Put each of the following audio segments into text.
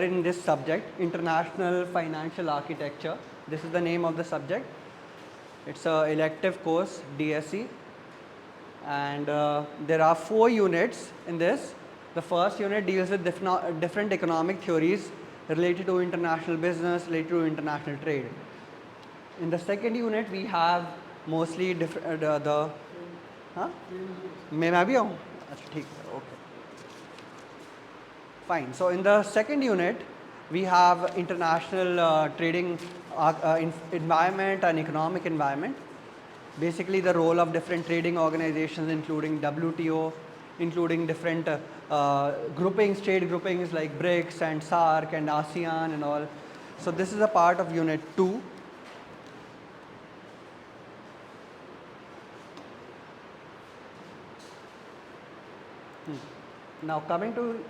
in this subject, International Financial Architecture. This is the name of the subject. It's a elective course, DSC, and there are 4 units in this. The first unit deals with different economic theories related to international business, related to international trade. In the second unit, we have mostly the हाँ मैं भी आऊँ अच्छा ठीक है okay. Fine. So in the second unit, we have international trading environment and economic environment. Basically, the role of different trading organizations, including WTO, including different groupings, trade groupings like BRICS and SAARC and ASEAN and all. So this is a part of Unit 2. Now coming to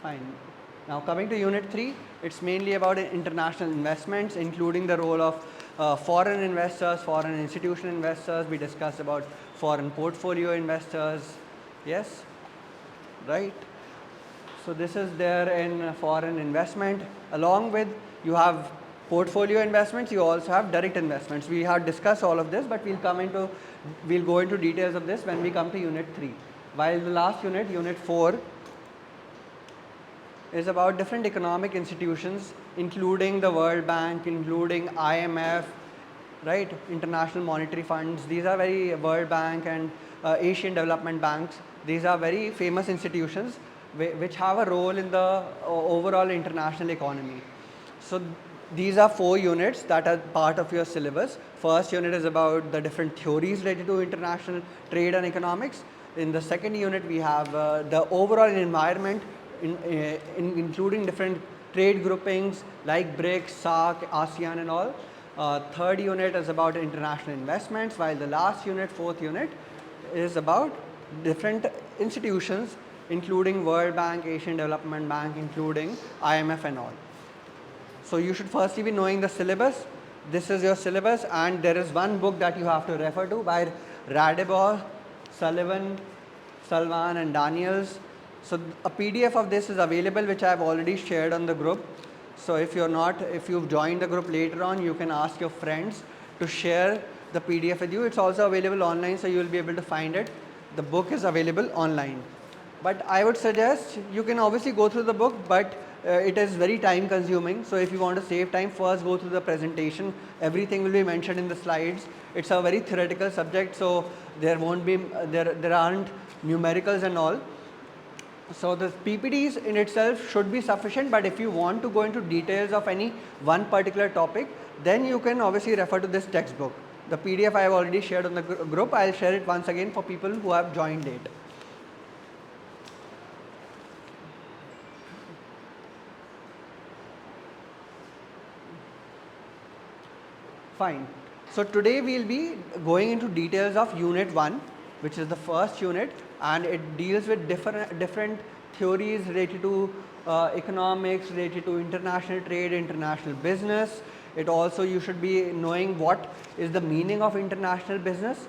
Fine. Now coming to Unit 3, it's mainly about international investments, including the role of foreign investors, foreign institutional investors. We discussed about foreign portfolio investors. Yes? Right? So this is there in foreign investment. Along with you have portfolio investments, you also have direct investments. We have discussed all of this, but we'll go into details of this when we come to Unit 3. While the last unit, Unit 4, is about different economic institutions, including the World Bank, including IMF, right? International Monetary Funds. These are very World Bank and Asian Development Banks. These are very famous institutions which have a role in the overall international economy. So these are 4 units that are part of your syllabus. First unit is about the different theories related to international trade and economics. In the second unit, we have the overall environment, including different trade groupings like BRICS, SAARC, ASEAN and all. Third unit is about international investments, while the last unit, fourth unit, is about different institutions, including World Bank, Asian Development Bank, including IMF and all. So you should firstly be knowing the syllabus. This is your syllabus, and there is one book that you have to refer to by Radebor, Sullivan, Salvan and Daniels. So a PDF of this is available, which I have already shared on the group. So if you've joined the group later on, you can ask your friends to share the PDF with you. It's also available online, so you will be able to find it. The book is available online. But I would suggest you can obviously go through the book, but it is very time consuming. So if you want to save time, first go through the presentation. Everything will be mentioned in the slides. It's a very theoretical subject, so there aren't numericals and all. So the PPTs in itself should be sufficient, but if you want to go into details of any one particular topic, then you can obviously refer to this textbook. The PDF I have already shared on the group. I'll share it once again for people who have joined late. Fine. So today we'll be going into details of Unit 1, which is the first unit, and it deals with different theories related to economics, related to international trade, international business. It also, you should be knowing what is the meaning of international business,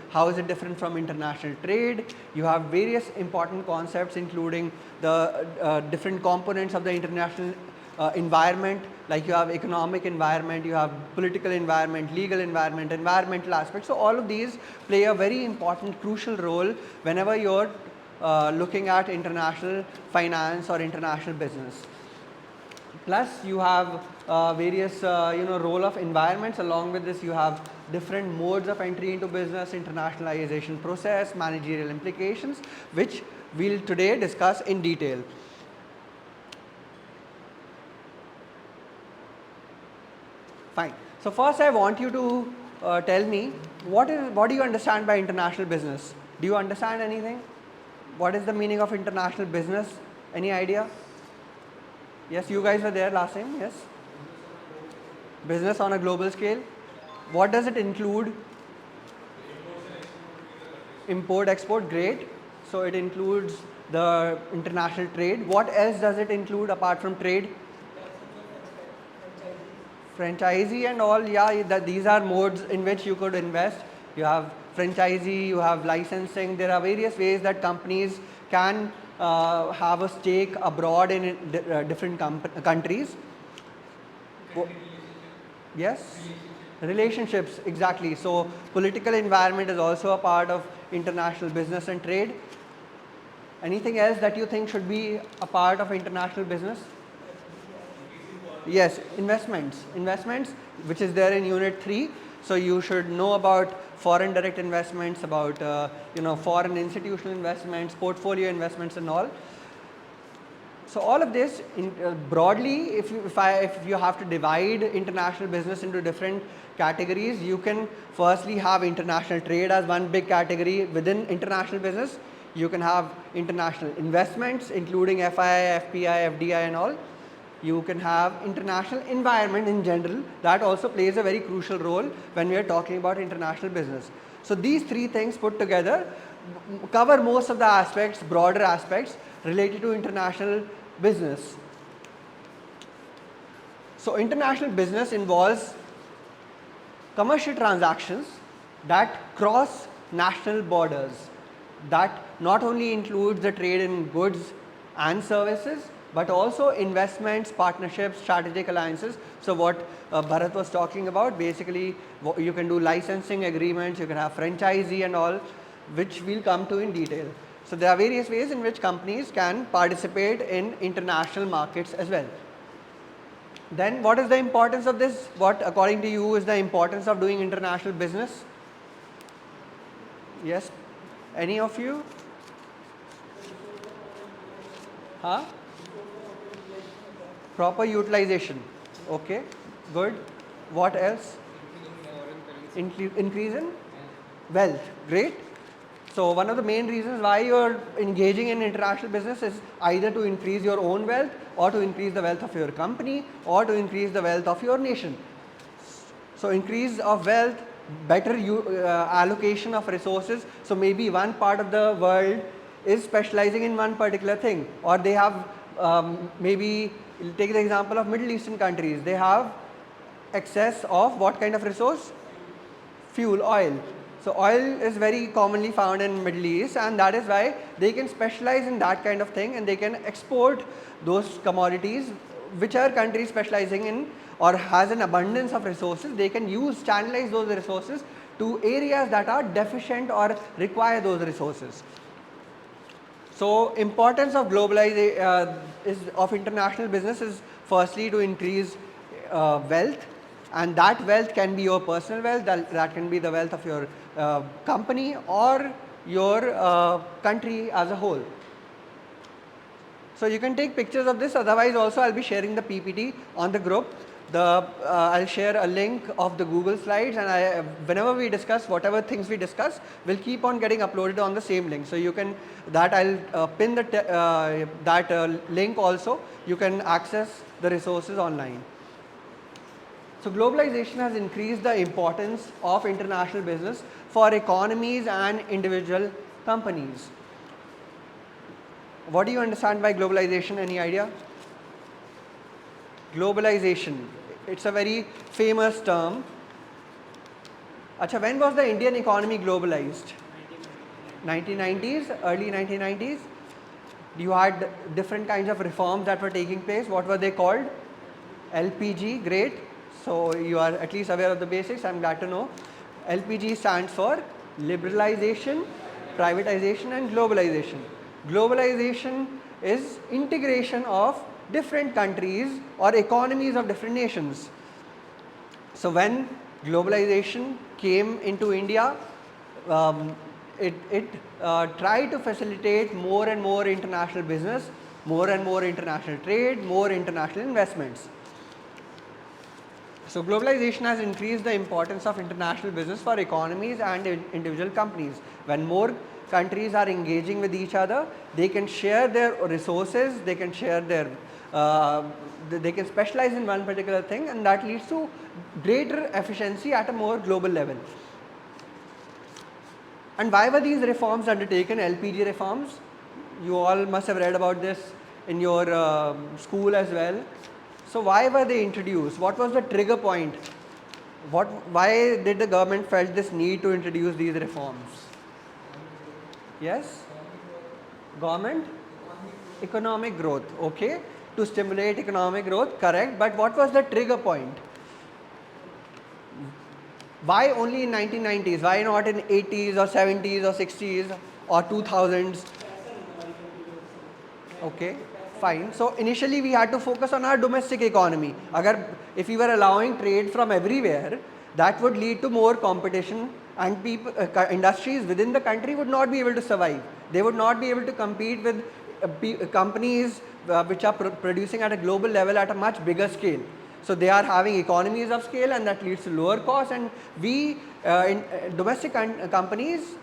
how is it different from international trade. You have various important concepts, including the different components of the international environment, like you have economic environment, you have political environment, legal environment, environmental aspects. So all of these play a very important, crucial role whenever you're looking at international finance or international business. Plus you have various role of environments. Along with this, you have different modes of entry into business, internationalization process, managerial implications, which we'll today discuss in detail. Fine. So first I want you to tell me what do you understand by international business? Do you understand anything? What is the meaning of international business? Any idea? Yes, you guys were there last time, yes? Business on a global scale. What does it include? Import, export, great. So it includes the international trade. What else does it include apart from trade? Franchisee and all, yeah, these are modes in which you could invest. You have franchisee, you have licensing. There are various ways that companies can have a stake abroad in different countries. Yes? Relationships, exactly. So political environment is also a part of international business and trade. Anything else that you think should be a part of international business? Yes, investments. Investments, which is there in Unit 3. So you should know about foreign direct investments, about foreign institutional investments, portfolio investments and all. So all of this broadly, if you have to divide international business into different categories, you can firstly have international trade as one big category within international business. You can have international investments, including FII, FPI, FDI and all. You can have international environment in general. That also plays a very crucial role when we are talking about international business. So these three things put together cover most of the aspects, broader aspects related to international business. So international business involves commercial transactions that cross national borders, that not only includes the trade in goods and services, but also investments, partnerships, strategic alliances. So what Bharat was talking about, basically you can do licensing agreements, you can have franchisee and all, which we'll come to in detail. So there are various ways in which companies can participate in international markets as well. Then what is the importance of this? What according to you is the importance of doing international business? Yes? Any of you? Huh? Proper utilization. Okay, good. What else? Increase in wealth. Great. So one of the main reasons why you're engaging in international business is either to increase your own wealth, or to increase the wealth of your company, or to increase the wealth of your nation. So increase of wealth, better allocation of resources. So maybe one part of the world is specializing in one particular thing, or they have maybe take the example of Middle Eastern countries. They have excess of what kind of resource? Fuel, oil. So oil is very commonly found in Middle East, and that is why they can specialize in that kind of thing, and they can export those commodities which are countries specializing in or has an abundance of resources. They can channelize those resources to areas that are deficient or require those resources. So importance of globalization of international business is firstly to increase wealth, and that wealth can be your personal wealth, that can be the wealth of your company or your country as a whole. So you can take pictures of this, otherwise also I'll be sharing the PPT on the group. I'll share a link of the Google slides, and whenever we discuss whatever things we discuss will keep on getting uploaded on the same link. So you can, I'll pin that link also. You can access the resources online. So globalization has increased the importance of international business for economies and individual companies. What do you understand by globalization? Any idea? Globalization, it's a very famous term. Acha, when was the Indian economy globalized? 1990s, early 1990s. You had different kinds of reforms that were taking place. What were they called? LPG, great. So you are at least aware of the basics, I'm glad to know. LPG stands for liberalization, privatization and globalization. Globalization is integration of different countries or economies of different nations. So when globalization came into India, it tried to facilitate more and more international business, more and more international trade, more international investments. So globalization has increased the importance of international business for economies and individual companies. When more countries are engaging with each other, they can share their resources, they can share their they can specialize in one particular thing, and that leads to greater efficiency at a more global level. And why were these reforms undertaken, LPG reforms? You all must have read about this in your school as well. So why were they introduced? What was the trigger point? Why did the government felt this need to introduce these reforms? Yes? Government? economic growth, okay, to stimulate economic growth, correct, but what was the trigger point? Why only in 1990s? Why not in 80s or 70s or 60s or 2000s? Okay, fine. So initially we had to focus on our domestic economy. If we were allowing trade from everywhere, that would lead to more competition, and industries within the country would not be able to survive. They would not be able to compete with companies which are producing at a global level at a much bigger scale. So they are having economies of scale, and that leads to lower costs, and domestic companies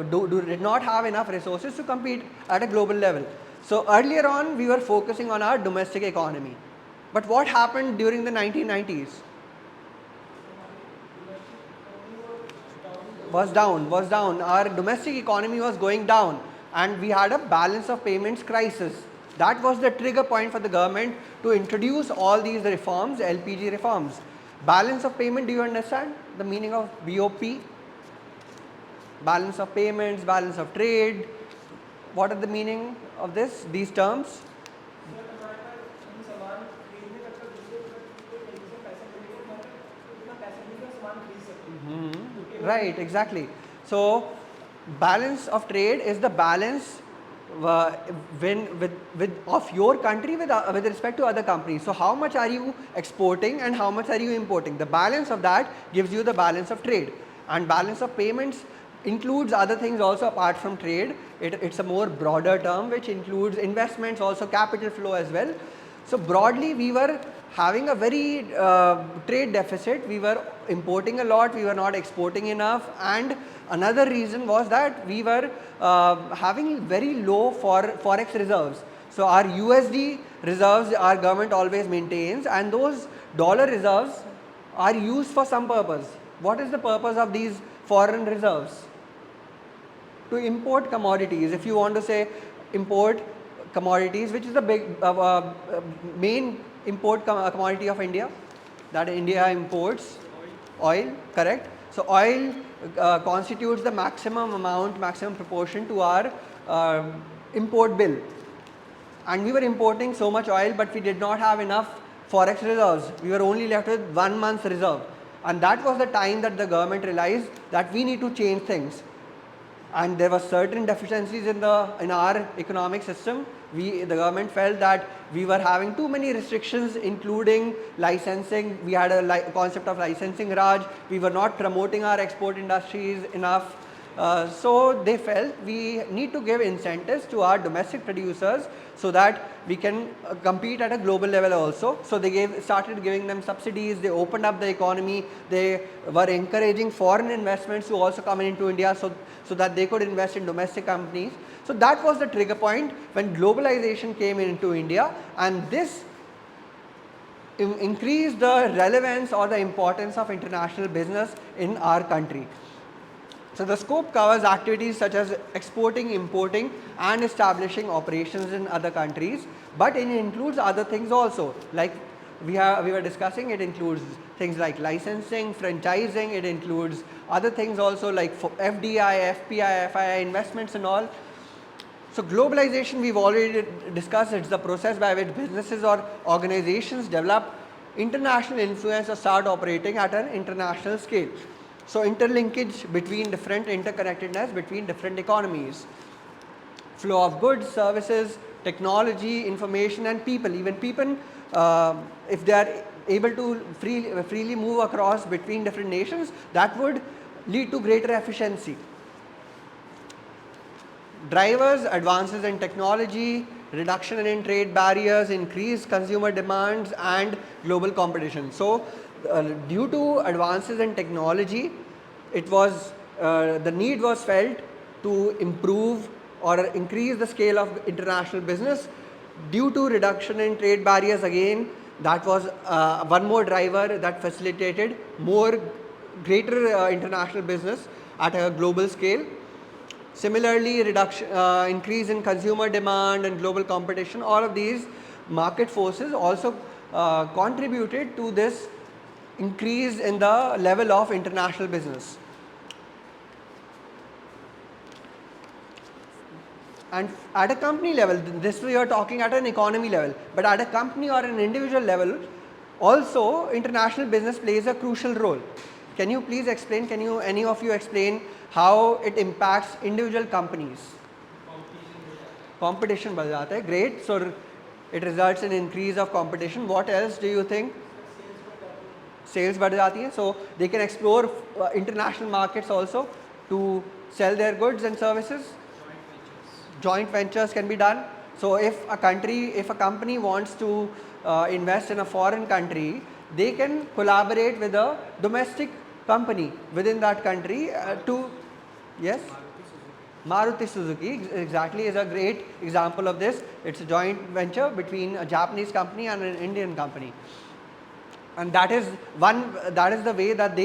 did not have enough resources to compete at a global level. So earlier on we were focusing on our domestic economy. But what happened during the 1990s? Was down. Our domestic economy was going down, and we had a balance of payments crisis. That was the trigger point for the government to introduce all these reforms, LPG reforms. Balance of payment, do you understand the meaning of BOP? Balance of payments, balance of trade. What are the meaning of these terms? Right, exactly. So balance of trade is the balance of your country with respect to other companies. So how much are you exporting and how much are you importing? The balance of that gives you the balance of trade. And balance of payments includes other things also apart from trade. It's a more broader term which includes investments, also capital flow as well. So broadly we were having a very trade deficit. We were importing a lot, we were not exporting enough, and another reason was that we were having very low forex reserves. So our USD reserves our government always maintains, and those dollar reserves are used for some purpose. What is the purpose of these foreign reserves? To import commodities. If you want to say import commodities, which is the main import commodity of India, that India imports? Oil, correct. So oil constitutes the maximum proportion to our import bill, and we were importing so much oil, but we did not have enough forex reserves. We were only left with 1 month's reserve, and that was the time that the government realized that we need to change things. And there were certain deficiencies in our economic system. The government felt that we were having too many restrictions, including licensing. We had a concept of licensing Raj. We were not promoting our export industries enough. So they felt we need to give incentives to our domestic producers so that we can compete at a global level also. So they started giving them subsidies. They opened up the economy. They were encouraging foreign investments to also come into India so that they could invest in domestic companies. So that was the trigger point when globalization came into India, and this increased the relevance or the importance of international business in our country. So the scope covers activities such as exporting, importing, and establishing operations in other countries, but it includes other things also. Like we were discussing, it includes things like licensing, franchising. It includes other things also like FDI, FPI, FII investments and all. So globalization, we've already discussed, it's the process by which businesses or organizations develop international influence or start operating at an international scale. So interlinkage between interconnectedness between different economies. Flow of goods, services, technology, information and people. Even people, if they are able to freely move across between different nations, that would lead to greater efficiency. Drivers, advances in technology, reduction in trade barriers, increased consumer demands and global competition. So due to advances in technology, the need was felt to improve or increase the scale of international business. Due to reduction in trade barriers, again, that was one more driver that facilitated greater international business at a global scale. Similarly, increase in consumer demand and global competition, all of these market forces also contributed to this increase in the level of international business. And at a company level, this we are talking at an economy level, but at a company or an individual level, also international business plays a crucial role. Can you please explain, any of you explain how it impacts individual companies? Competition बढ़ जाता है, great. So it results in increase of competition. What else do you think? Sales बढ़ जाती है, so they can explore international markets also to sell their goods and services. Joint ventures can be done. So if a company wants to invest in a foreign country, they can collaborate with a domestic company within that country to, yes? Maruti Suzuki exactly is a great example of this. It's a joint venture between a Japanese company and an Indian company. And that is the way that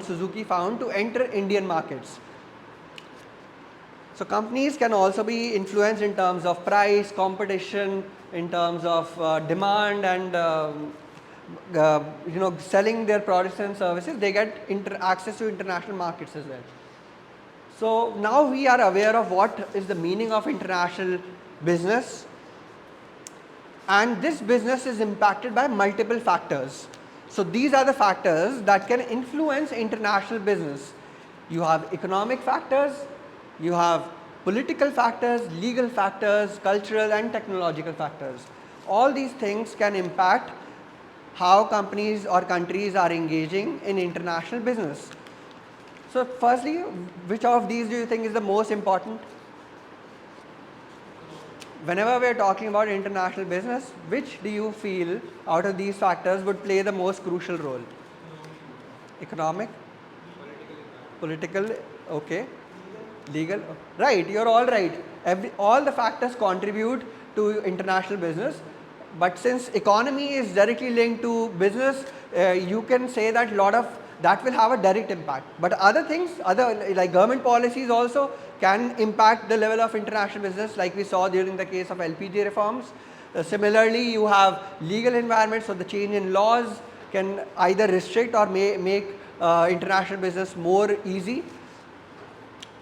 Suzuki found to enter Indian markets. So companies can also be influenced in terms of price, competition, in terms of demand and selling their products and services. They get access to international markets as well. So now we are aware of what is the meaning of international business, and this business is impacted by multiple factors. So these are the factors that can influence international business. You have economic factors, you have political factors, legal factors, cultural and technological factors. All these things can impact how companies or countries are engaging in international business. So firstly, which of these do you think is the most important? Whenever we are talking about international business, which do you feel out of these factors would play the most crucial role? Economic? Political? Okay. Legal? Right, you're all right. All the factors contribute to international business, but since economy is directly linked to business, you can say that that will have a direct impact. But other things, like government policies also can impact the level of international business, like we saw during the case of LPG reforms. Similarly, you have legal environment, so the change in laws can either restrict or make international business more easy.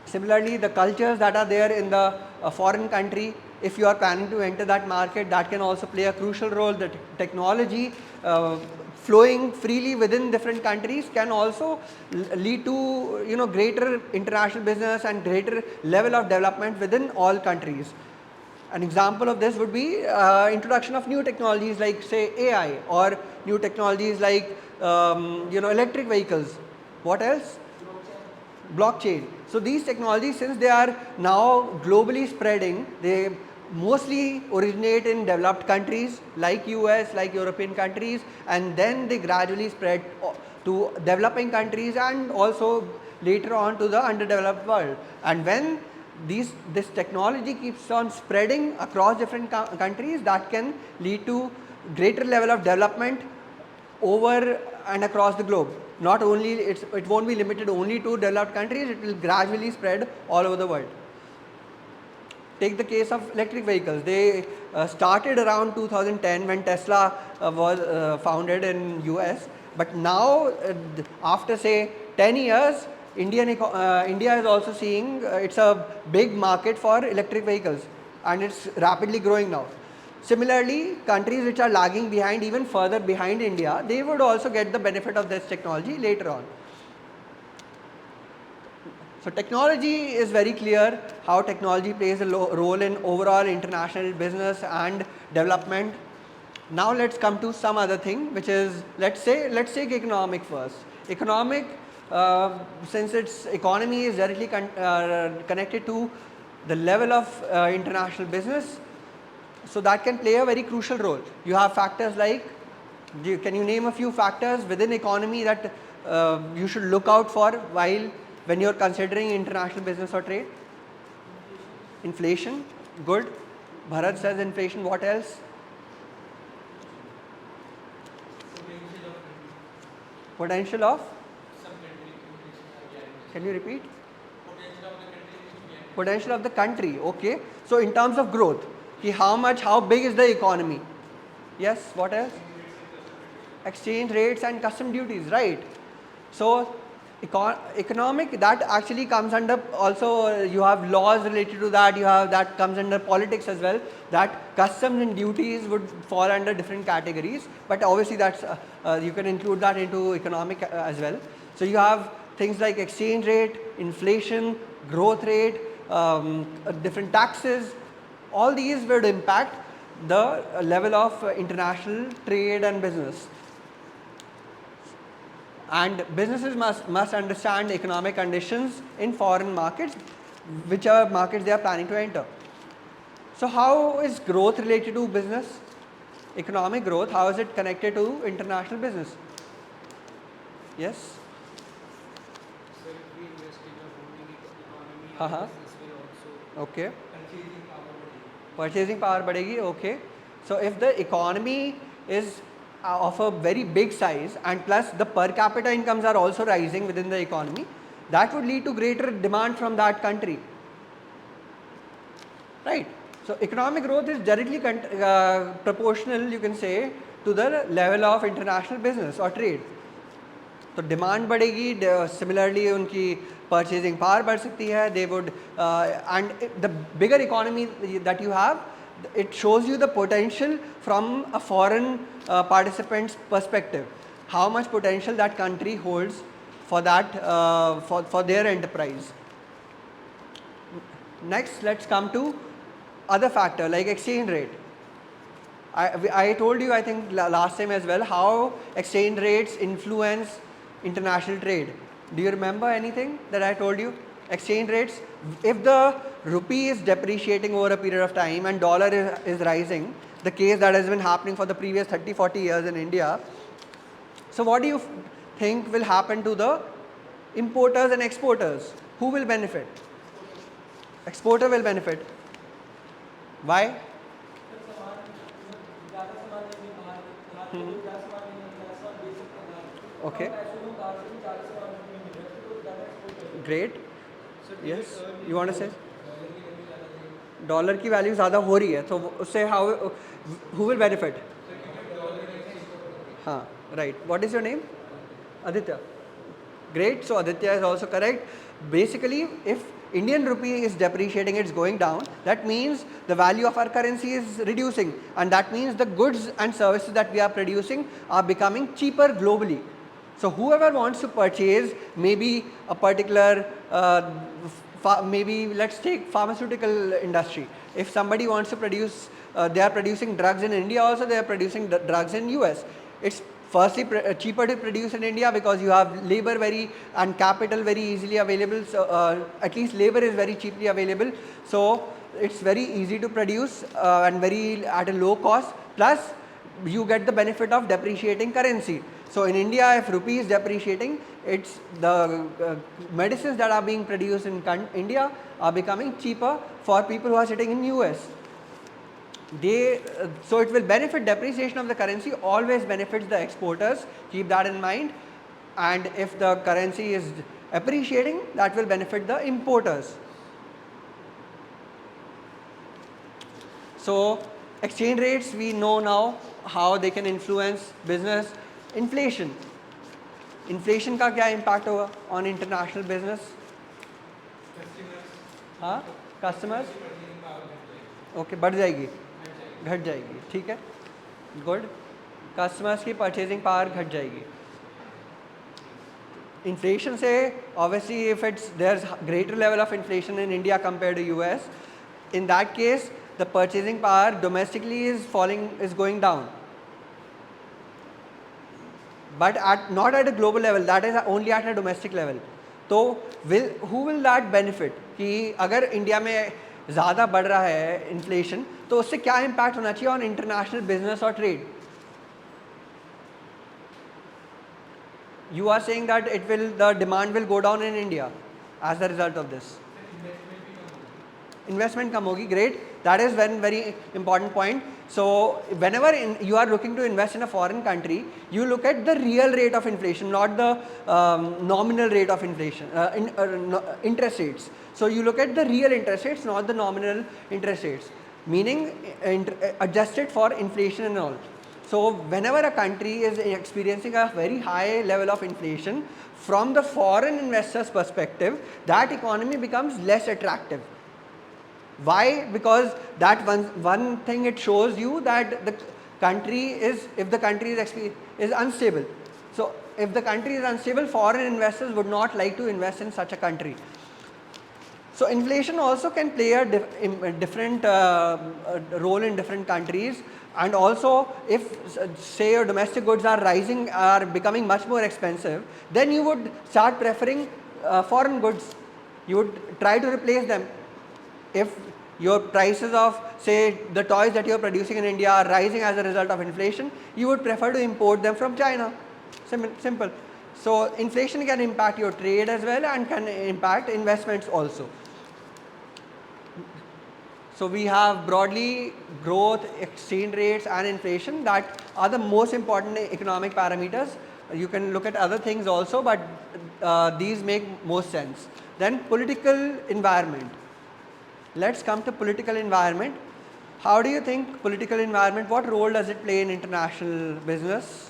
Similarly, the cultures that are there in the foreign country, if you are planning to enter that market, that can also play a crucial role. The technology flowing freely within different countries can also lead to greater international business and greater level of development within all countries. An example of this would be introduction of new technologies like say AI, or new technologies like electric vehicles. What else? Blockchain. So these technologies, since they are now globally spreading, they mostly originate in developed countries like US, like European countries, and then they gradually spread to developing countries and also later on to the underdeveloped world. And when this technology keeps on spreading across different countries, that can lead to greater level of development over and across the globe. Not only it won't be limited only to developed countries, it will gradually spread all over the world. Take the case of electric vehicles. They started around 2010 when Tesla was founded in US, but now after say 10 years, India is also seeing it's a big market for electric vehicles, and it's rapidly growing now. Similarly, countries which are lagging behind, even further behind India, they would also get the benefit of this technology later on. So technology is very clear how technology plays a role in overall international business and development. Now let's come to some other thing, which is let's take economic first. Economic, since its economy is directly connected to the level of international business, so that can play a very crucial role. You have factors like, can you name a few factors within economy that you should look out for when you're considering international business or trade? Inflation, good. Bharat says inflation. What else? Potential of? Can you repeat? Potential of the country. Okay. So in terms of growth, how big is the economy? Yes. What else? Exchange rates and custom duties. Right. So Economic, that actually comes under also, you have laws related to that, you have that comes under politics as well, that customs and duties would fall under different categories, but obviously that's you can include that into economic as well. So you have things like exchange rate, inflation, growth rate, different taxes, all these would impact the level of international trade and business. And businesses must understand economic conditions in foreign markets, whichever markets they are planning to enter. So how is growth related to business? Economic growth, how is it connected to international business? Yes? So if we invest in a booming economy, business will also Okay. Purchasing power badegi, okay. So if the economy is of a very big size and plus the per capita incomes are also rising within the economy, that would lead to greater demand from that country, right? So economic growth is directly proportional, you can say, to the level of international business or trade. तो demand बढ़ेगी, similarly उनकी purchasing power बढ़ सकती है, they would and the bigger economy that you have, it shows you the potential from a foreign participant's perspective, how much potential that country holds for that for their enterprise. Next, let's come to other factor like exchange rate. I told you, I think last time as well, how exchange rates influence international trade. Do you remember anything that I told you? Exchange rates, if the rupee is depreciating over a period of time and dollar is rising, the case that has been happening for the previous 30-40 years in India, so what do you think will happen to the importers and exporters? Who will benefit? Exporter will benefit. Why? Okay. Great. Yes. You want to say? Dollar की value ज़्यादा हो रही है तो उससे how who will benefit? हाँ, right. What is your name? Aditya. Great. So Aditya is also correct. Basically, if Indian rupee is depreciating, it's going down, that means the value of our currency is reducing, and that means the goods and services that we are producing are becoming cheaper globally. So whoever wants to purchase maybe a particular maybe let's take pharmaceutical industry. If somebody wants to produce, they are producing drugs in India also, they are producing drugs in US. It's firstly cheaper to produce in India because you have labor and capital very easily available. So at least labor is very cheaply available. So it's very easy to produce and very at a low cost. Plus you get the benefit of depreciating currency. So in India, if rupee is depreciating, it's the medicines that are being produced in India are becoming cheaper for people who are sitting in US. So it will benefit. Depreciation of the currency always benefits the exporters, keep that in mind, and if the currency is appreciating, that will benefit the importers. So exchange rates, we know now how they can influence business. Inflation का क्या impact होगा on international business? हाँ, customers okay, बढ़ जाएगी, घट जाएगी, ठीक है, गुड. कस्टमर्स की परचेजिंग पावर घट जाएगी. इन्फ्लेशन से obviously if it's there is greater level of inflation in India compare to US, in that case the purchasing power domestically is going down, but not at a global level, that is only at a domestic level. तो who will that benefit? कि अगर India में ज़्यादा बढ़ रहा है inflation तो उससे क्या इम्पैक्ट होना चाहिए ऑन इंटरनेशनल बिजनेस और trade? You are saying that the demand will go down in India as a result of this. Investment कम होगी. Great. That is one very important point. So whenever you are looking to invest in a foreign country, you look at the real rate of inflation, not the nominal rate of inflation, interest rates. So you look at the real interest rates, not the nominal interest rates, meaning adjusted for inflation and all. So whenever a country is experiencing a very high level of inflation, from the foreign investors' perspective, that economy becomes less attractive. Why? Because that one thing it shows you that the country is, if the country is unstable. So if the country is unstable, foreign investors would not like to invest in such a country. So inflation also can play a different role in different countries, and also if say your domestic goods are rising, are becoming much more expensive, then you would start preferring foreign goods. You would try to replace them. If your prices of say the toys that you are producing in India are rising as a result of inflation, you would prefer to import them from China. Simple. So inflation can impact your trade as well and can impact investments also. So we have broadly growth, exchange rates and inflation that are the most important economic parameters. You can look at other things also, but these make most sense. Then political environment. Let's come to political environment. How do you think political environment, what role does it play in international business?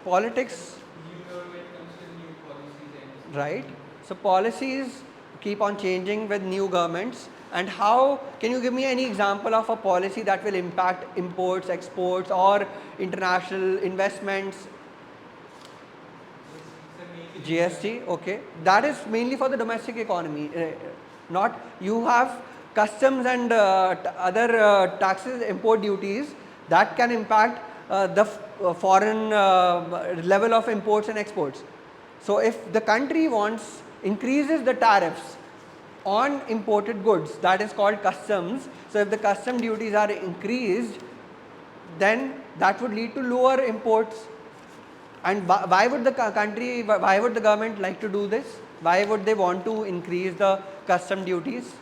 Politics. New government comes with new policies and Right. So policies keep on changing with new governments. And how, can you give me any example of a policy that will impact imports, exports or international investments? GST, okay. That is mainly for the domestic economy. Not, you have customs and other taxes, import duties that can impact the foreign level of imports and exports. So if the country increases the tariffs on imported goods, that is called customs. So if the custom duties are increased, then that would lead to lower imports. And why would the country, why would the government like to do this? Why would they want to increase the custom duties?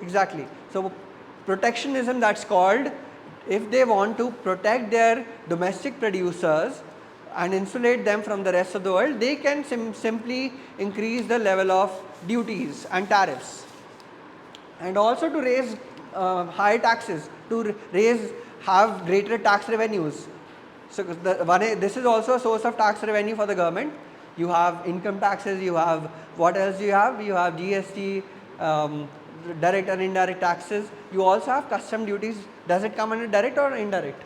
Exactly. So protectionism, that's called, if they want to protect their domestic producers and insulate them from the rest of the world, they can simply increase the level of duties and tariffs. And also to raise high taxes, to have greater tax revenues. So this is also a source of tax revenue for the government. You have income taxes, you have, what else do you have? You have GST, direct and indirect taxes. You also have custom duties. Does it come under direct or indirect?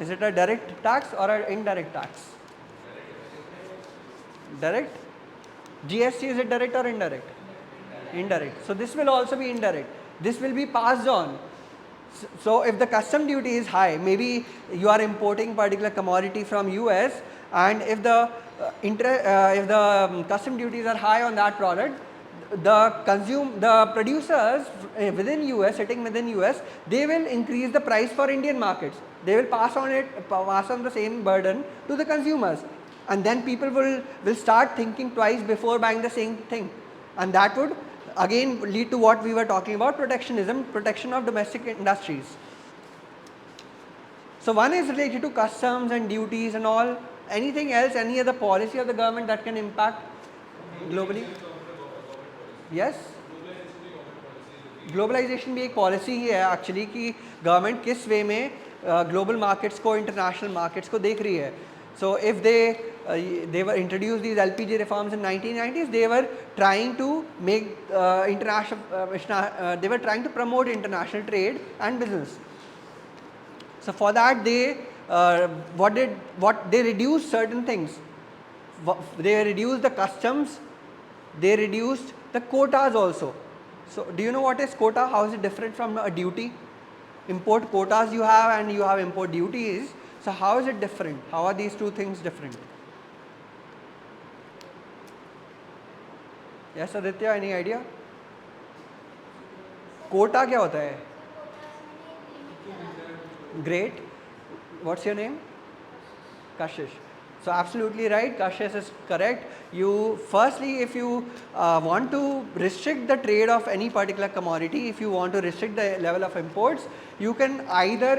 Is it a direct tax or an indirect tax? Direct? GST, is it direct or indirect? Indirect. So this will also be indirect. This will be passed on. So if the custom duty is high, maybe you are importing particular commodity from US, and if the custom duties are high on that product, the producers within US, sitting within US, they will increase the price for Indian markets. They will pass on the same burden to the consumers, and then people will start thinking twice before buying the same thing, and that would again lead to what we were talking about, protectionism, protection of domestic industries. So one is related to customs and duties and all. Anything else, any other policy of the government that can impact globally? Yes? Globalisation भी एक policy ही है actually कि government किस वे में global markets को, international markets को देख रही है. So if they were introduced these LPG reforms in 1990s, they were trying to make they were trying to promote international trade and business. So for that they they reduced certain things. They reduced the customs, they reduced the quotas also. So do you know what is quota? How is it different from a duty? Import quotas you have and you have import duties. So how is it different? How are these two things different? Yes, Aditya, any idea? Quota क्या होता है? Great. What's your name? Kashish. So absolutely right, Kashish is correct. You firstly, if you want to restrict the trade of any particular commodity, if you want to restrict the level of imports, you can either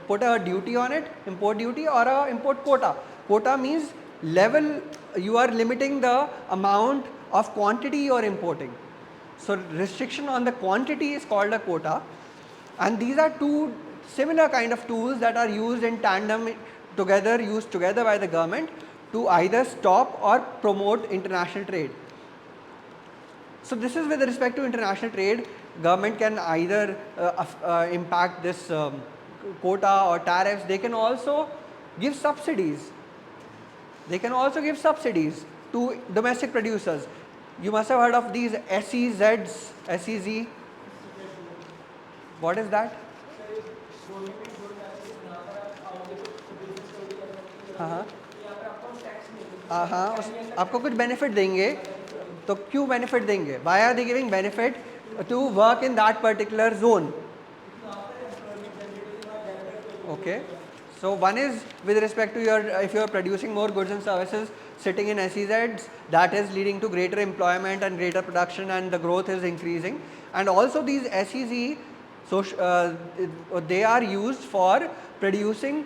put a duty on it, import duty, or a import quota. Quota means level, you are limiting the amount of quantity you are importing. So restriction on the quantity is called a quota, and these are two similar kind of tools that are used in tandem together, used together by the government to either stop or promote international trade. So this is with respect to international trade. Government can either impact this quota or tariffs. They can also give subsidies. They can also give subsidies to domestic producers. You must have heard of these SEZs, SEZ. What is that? हाँ हाँ आपको कुछ benefit देंगे तो क्यों benefit देंगे? Why are they giving benefit to work in that particular zone? Okay. So one is with respect to your, if you are producing more goods and services sitting in SEZs, that is leading to greater employment and greater production, and the growth is increasing. And also these SEZ, so they are used for producing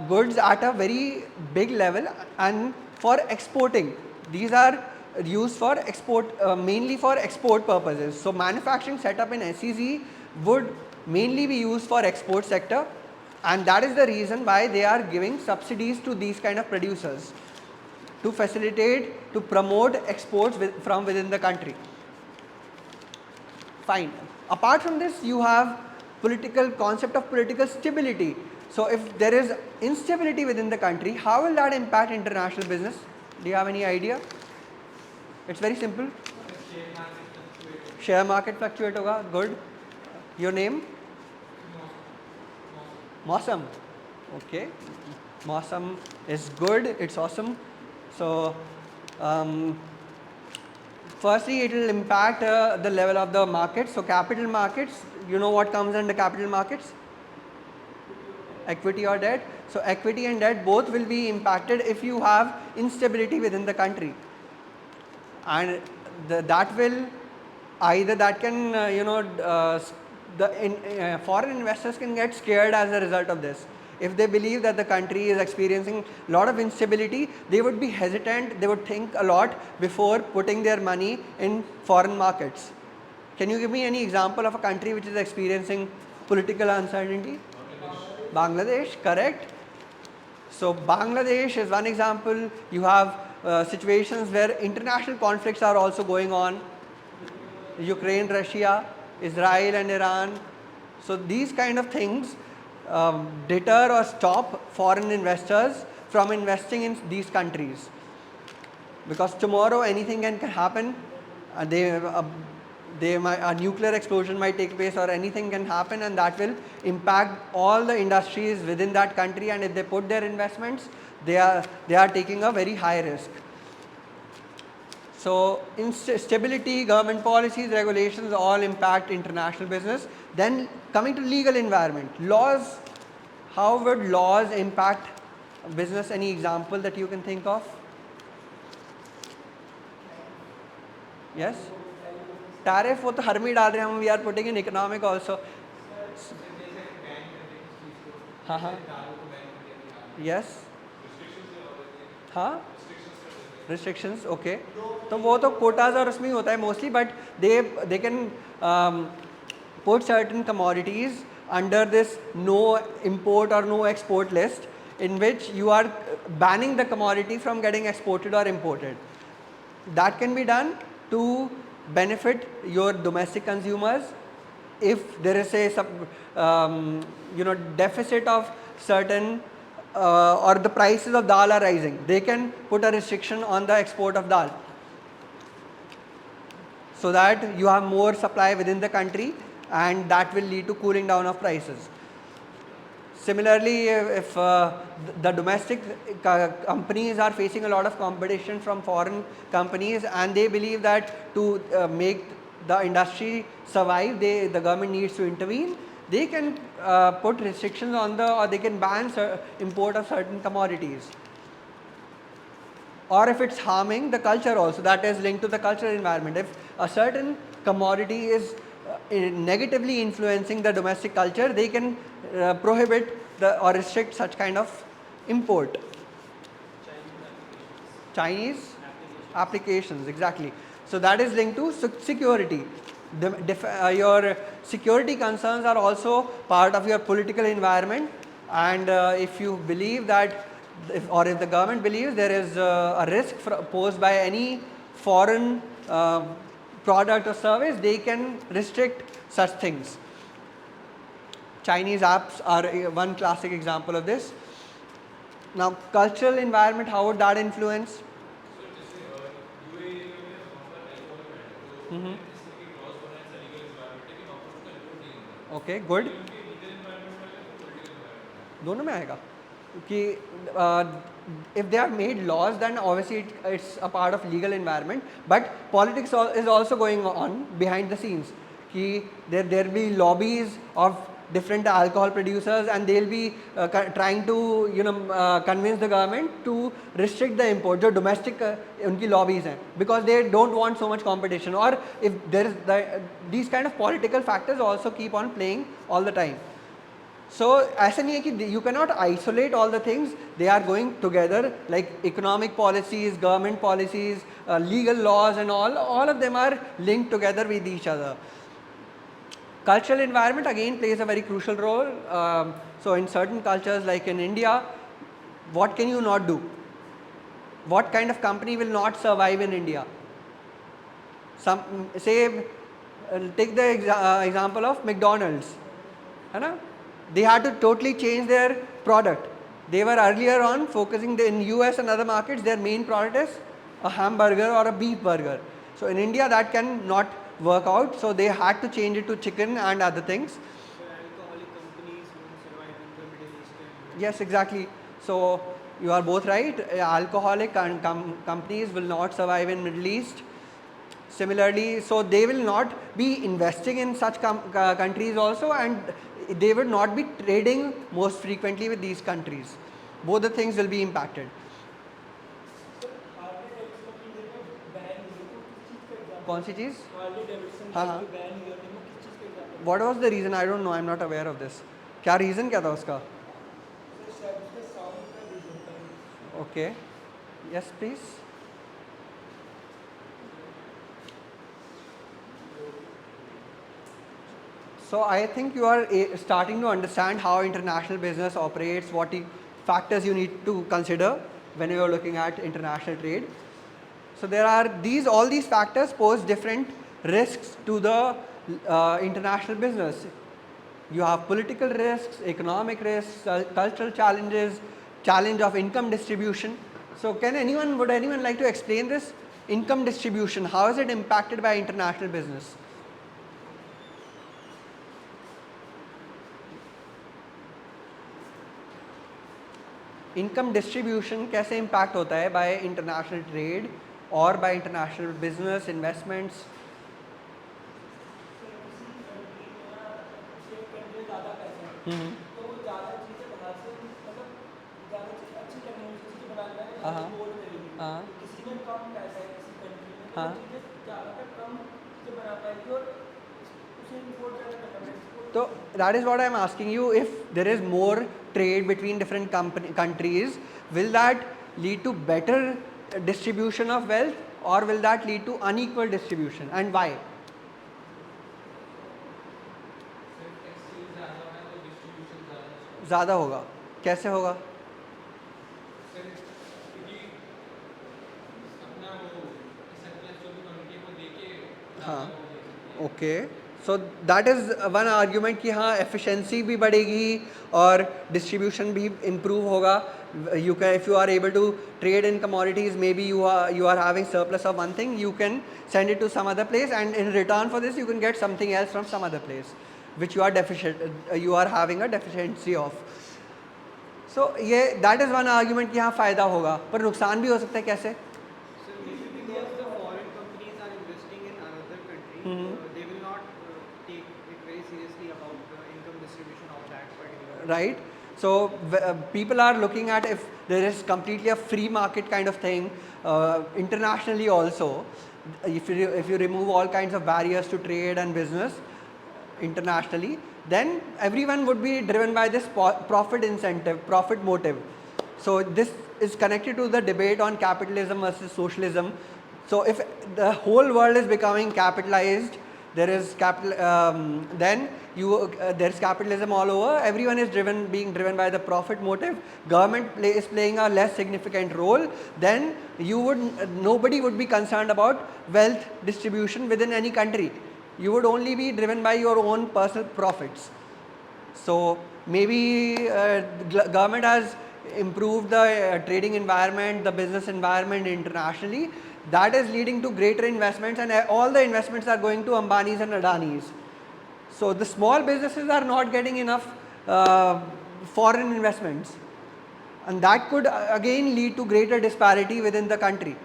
goods at a very big level and for exporting. These are used for export, mainly for export purposes. So manufacturing setup in SEZ would mainly be used for export sector, and that is the reason why they are giving subsidies to these kind of producers to facilitate, to promote exports from within the country. Fine. Apart from this, you have political concept of political stability. So if there is instability within the country, how will that impact international business? Do you have any idea? It's very simple. Share market fluctuate hoga. Good. Your name? Mausam. Okay. Mausam is good. It's awesome. So firstly, it will impact the level of the market. So capital markets, you know what comes under capital markets? Equity or debt. So equity and debt both will be impacted if you have instability within the country, and that will either that can foreign investors can get scared as a result of this. If they believe that the country is experiencing a lot of instability, they would be hesitant, they would think a lot before putting their money in foreign markets. Can you give me any example of a country which is experiencing political uncertainty? Bangladesh, correct. So Bangladesh is one example. You have situations where international conflicts are also going on. Ukraine, Russia, Israel and Iran. So these kind of things deter or stop foreign investors from investing in these countries, because tomorrow anything can happen. A nuclear explosion might take place, or anything can happen, and that will impact all the industries within that country, and if they put their investments, they are taking a very high risk. So stability, government policies, regulations all impact international business. Then coming to legal environment, laws, how would laws impact business? Any example that you can think of? Yes? Tariff, वो तो हर में डाल रहे हैं हम, we are putting in economic also. हाँ हाँ. Yes. हाँ. Restrictions, okay. तो वो तो quotas और उसमें ही होता है mostly, but they can put certain commodities under this no import or no export list, in which you are banning the commodity from getting exported or imported. That can be done to benefit your domestic consumers. If there is a deficit of certain or the prices of dal are rising, they can put a restriction on the export of dal, so that you have more supply within the country, and that will lead to cooling down of prices. Similarly, if the domestic companies are facing a lot of competition from foreign companies, and they believe that to make the industry survive, the government needs to intervene, they can put restrictions on or they can ban import of certain commodities. Or if it's harming the culture also, that is linked to the cultural environment. If a certain commodity is negatively influencing the domestic culture, they can prohibit or restrict such kind of import. Chinese applications, exactly. So that is linked to security. Your security concerns are also part of your political environment, and if you believe that, if the government believes there is a risk posed by any foreign product or service, they can restrict such things. Chinese apps are one classic example of this. Now, cultural environment, how would that influence? Mhm. Okay, good. दोनों में आएगा कि if they have made laws, then obviously it's a part of legal environment, but politics is also going on behind the scenes. कि there will be lobbies of different alcohol producers, and they'll be trying to convince the government to restrict the import. जो domestic उनकी lobbies हैं, because they don't want so much competition. Or if there is these kind of political factors also keep on playing all the time. So ऐसा नहीं है कि you cannot isolate all the things, they are going together, like economic policies, government policies, legal laws and all of them are linked together with each other. Cultural environment again plays a very crucial role. So in certain cultures, like in India, what can you not do? What kind of company will not survive in India? Take the example of McDonald's. They had to totally change their product. They were earlier on focusing in US and other markets, their main product is a hamburger or a beef burger. So in India that can not work out, so they had to change it to chicken and other things. So alcoholic companies won't survive in the Middle East. Yes, exactly. So you are both right. Alcoholic companies will not survive in Middle East. Similarly, so they will not be investing in such countries also, and they would not be trading most frequently with these countries. Both the things will be impacted. कौन सी चीज़? हाँ हाँ. What was the reason? I don't know. I'm not aware of this. क्या reason क्या था उसका? Okay. Yes, please. So I think you are starting to understand how international business operates, what factors you need to consider when you are looking at international trade. So there are all these factors pose different risks to the international business. You have political risks, economic risks, cultural challenges, challenge of income distribution. So would anyone like to explain this? Income distribution, how is it impacted by international business? Income distribution कैसे impact होता है bye international trade और bye international business investments? So that is what I am asking you. If there is more trade between different countries, will that lead to better distribution of wealth, or will that lead to unequal distribution, and why? ज़्यादा होगा. कैसे होगा? हाँ. Okay. So that is one argument कि हाँ efficiency भी बढ़ेगी और distribution भी improve होगा. If you are able to trade in commodities, maybe you are having surplus of one thing, you can send it to some other place, and in return for this you can get something else from some other place which you are having a deficiency of. So that is one argument कि हाँ फायदा होगा, पर नुकसान भी हो सकता है. कैसे? So maybe because the foreign companies are investing in another country, they will not take it very seriously about the income distribution of that particular. Right. So people are looking at if there is completely a free market kind of thing internationally also. If you remove all kinds of barriers to trade and business internationally, then everyone would be driven by this profit incentive, profit motive. So this is connected to the debate on capitalism versus socialism. So if the whole world is becoming capitalized, there is capital, then there's capitalism all over. Everyone is being driven by the profit motive. Government is playing a less significant role. Then nobody would be concerned about wealth distribution within any country. You would only be driven by your own personal profits. So maybe government has improved the trading environment, the business environment internationally. That is leading to greater investments, and all the investments are going to Ambanis and Adanis. So the small businesses are not getting enough foreign investments, and that could again lead to greater disparity within the country.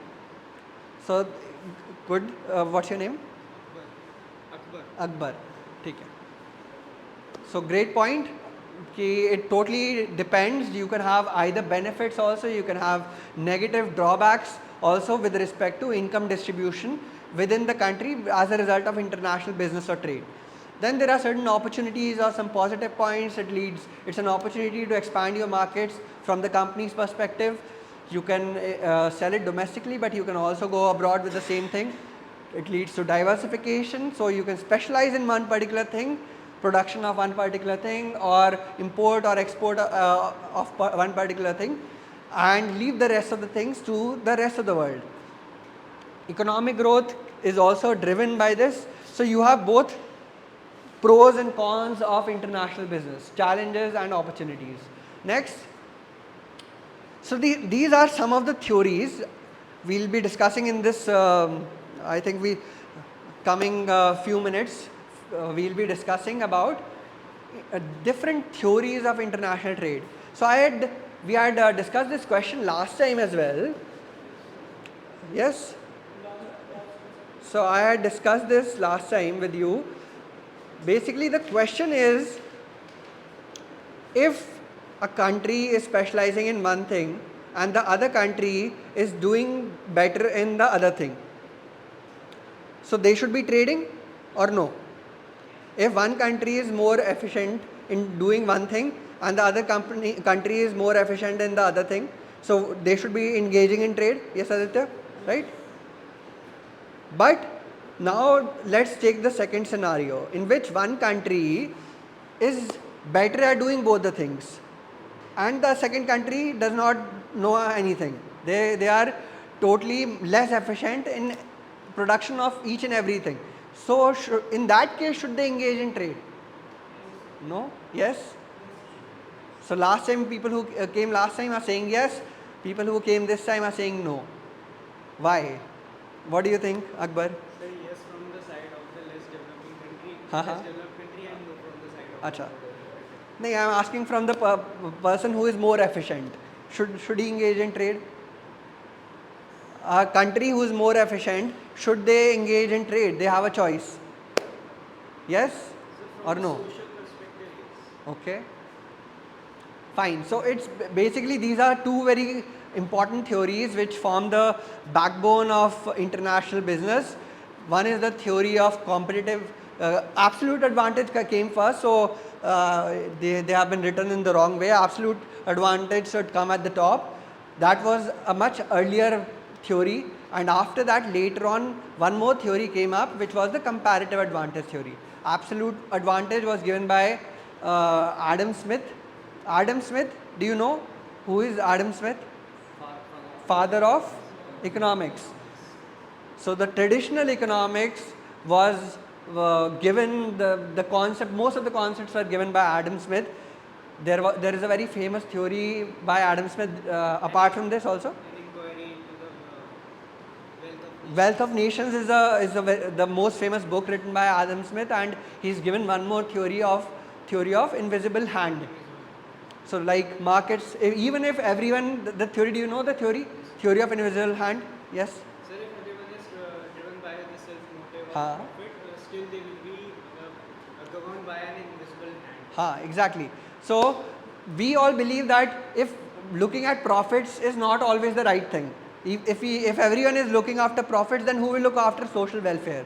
So good. What's your name? Akbar. Akbar. ठीक है. So great point. It totally depends. You can have either benefits also, you can have negative drawbacks also with respect to income distribution within the country as a result of international business or trade. Then there are certain opportunities or some positive points. It's an opportunity to expand your markets from the company's perspective. You can sell it domestically, but you can also go abroad with the same thing. It leads to diversification, so you can specialize in one particular thing, production of one particular thing, or import or export of one particular thing, and leave the rest of the things to the rest of the world. Economic growth is also driven by this. So you have both pros and cons of international business, challenges and opportunities. Next. So these are some of the theories we'll be discussing in this. I think coming few minutes we'll be discussing about different theories of international trade. So we had discussed this question last time as well. Yes. So I had discussed this last time with you. Basically the question is, if a country is specializing in one thing and the other country is doing better in the other thing, so they should be trading or no? If one country is more efficient in doing one thing and the other country is more efficient in the other thing, so they should be engaging in trade. Yes, Aditya, right? But now let's take the second scenario in which one country is better at doing both the things and the second country does not know anything. They are totally less efficient in production of each and everything. So in that case, should they engage in trade? No? Yes? So last time, people who came last time are saying yes. People who came this time are saying no. Why? What do you think, Akbar? Say yes from the side of the less developing country, Uh-huh. less developed country, and no from the side of Acha. the No, I am asking from the person who is more efficient. Should he engage in trade? A country who is more efficient, should they engage in trade? They have a choice. Yes or no? social perspective, yes. Okay. Fine. So it's basically these are two very important theories which form the backbone of international business. One is the theory of competitive absolute advantage came first, so they have been written in the wrong way. Absolute advantage should come at the top. That was a much earlier theory, and after that later on one more theory came up, which was the comparative advantage theory. Absolute advantage was given by Adam Smith. Adam Smith, do you know who is Adam Smith? Father of economics. So the traditional economics was given the concept, most of the concepts were given by Adam Smith. There is a very famous theory by Adam Smith apart from this also. An inquiry into the Wealth of Nations is the most famous book written by Adam Smith, and he's given one more theory of invisible hand. So like markets, even if everyone, the theory, do you know the theory of invisible hand? Yes. Sir, if everyone is driven by the self-motive of हाँ. profit, still they will be governed by an invisible hand. Exactly. So we all believe that if looking at profits is not always the right thing. If everyone is looking after profits, then who will look after social welfare?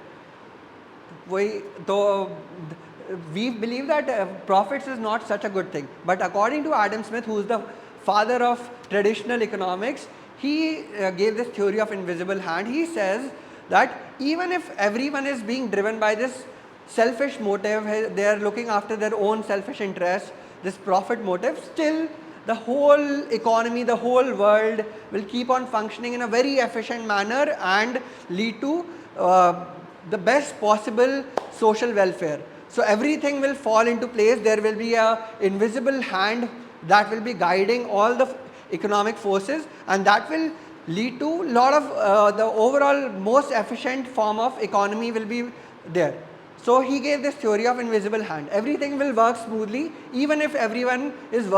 We believe that profits is not such a good thing. But according to Adam Smith, who is the father of traditional economics, he gave this theory of invisible hand. He says that even if everyone is being driven by this selfish motive, they are looking after their own selfish interests, this profit motive, still the whole economy, the whole world will keep on functioning in a very efficient manner and lead to the best possible social welfare. So everything will fall into place. There will be a invisible hand that will be guiding all the economic forces, and that will lead to lot of the overall most efficient form of economy will be there. So he gave this theory of invisible hand. Everything will work smoothly even if everyone is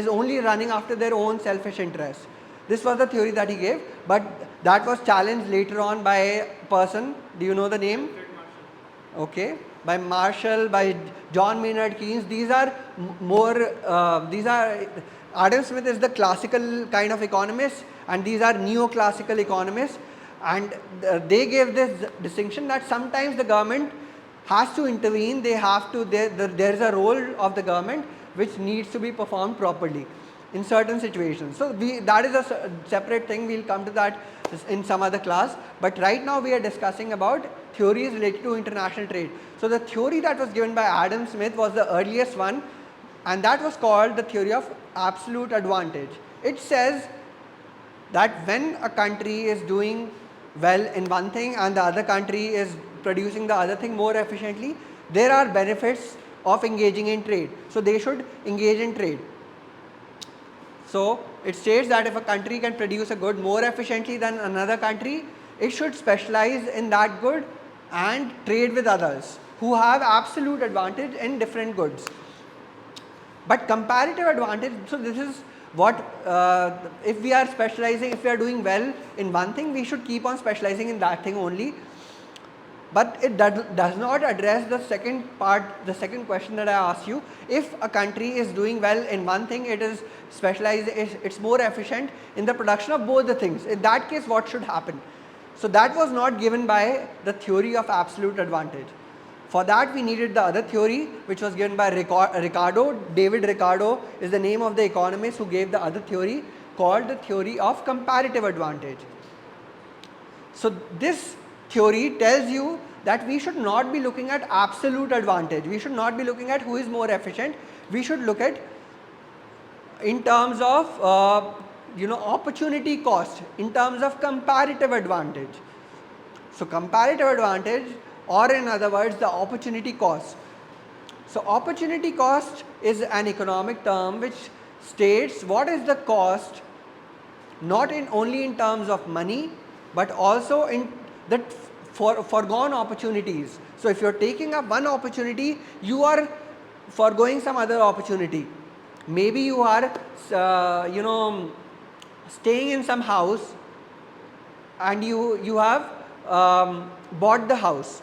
only running after their own selfish interests. This was the theory that he gave, but that was challenged later on by a person. Do you know the name? Okay, by Marshall, by John Maynard Keynes. These are Adam Smith is the classical kind of economist, and these are neoclassical economists, and they gave this distinction that sometimes the government has to intervene. There is a role of the government which needs to be performed properly in certain situations. So that is a separate thing. We'll come to that in some other class, but right now we are discussing about theories related to international trade. So the theory that was given by Adam Smith was the earliest one, and that was called the theory of absolute advantage. It says that when a country is doing well in one thing and the other country is producing the other thing more efficiently, there are benefits of engaging in trade. So they should engage in trade. So it states that if a country can produce a good more efficiently than another country, it should specialize in that good and trade with others who have absolute advantage in different goods. But comparative advantage, so this is what if we are specializing, if we are doing well in one thing, we should keep on specializing in that thing only. But it does not address the second part, the second question that I asked you. If a country is doing well in one thing, it is specialized, it's more efficient in the production of both the things. In that case, what should happen? So that was not given by the theory of absolute advantage. For that we needed the other theory, which was given by Ricardo. David Ricardo is the name of the economist who gave the other theory, called the theory of comparative advantage. So this theory tells you that we should not be looking at absolute advantage. We should not be looking at who is more efficient. We should look at in terms of opportunity cost, in terms of comparative advantage. So comparative advantage, or in other words, the opportunity cost. So opportunity cost is an economic term which states what is the cost, not only in terms of money, but also in the foregone opportunities. So if you are taking up one opportunity, you are foregoing some other opportunity. Maybe you are staying in some house and you have bought the house.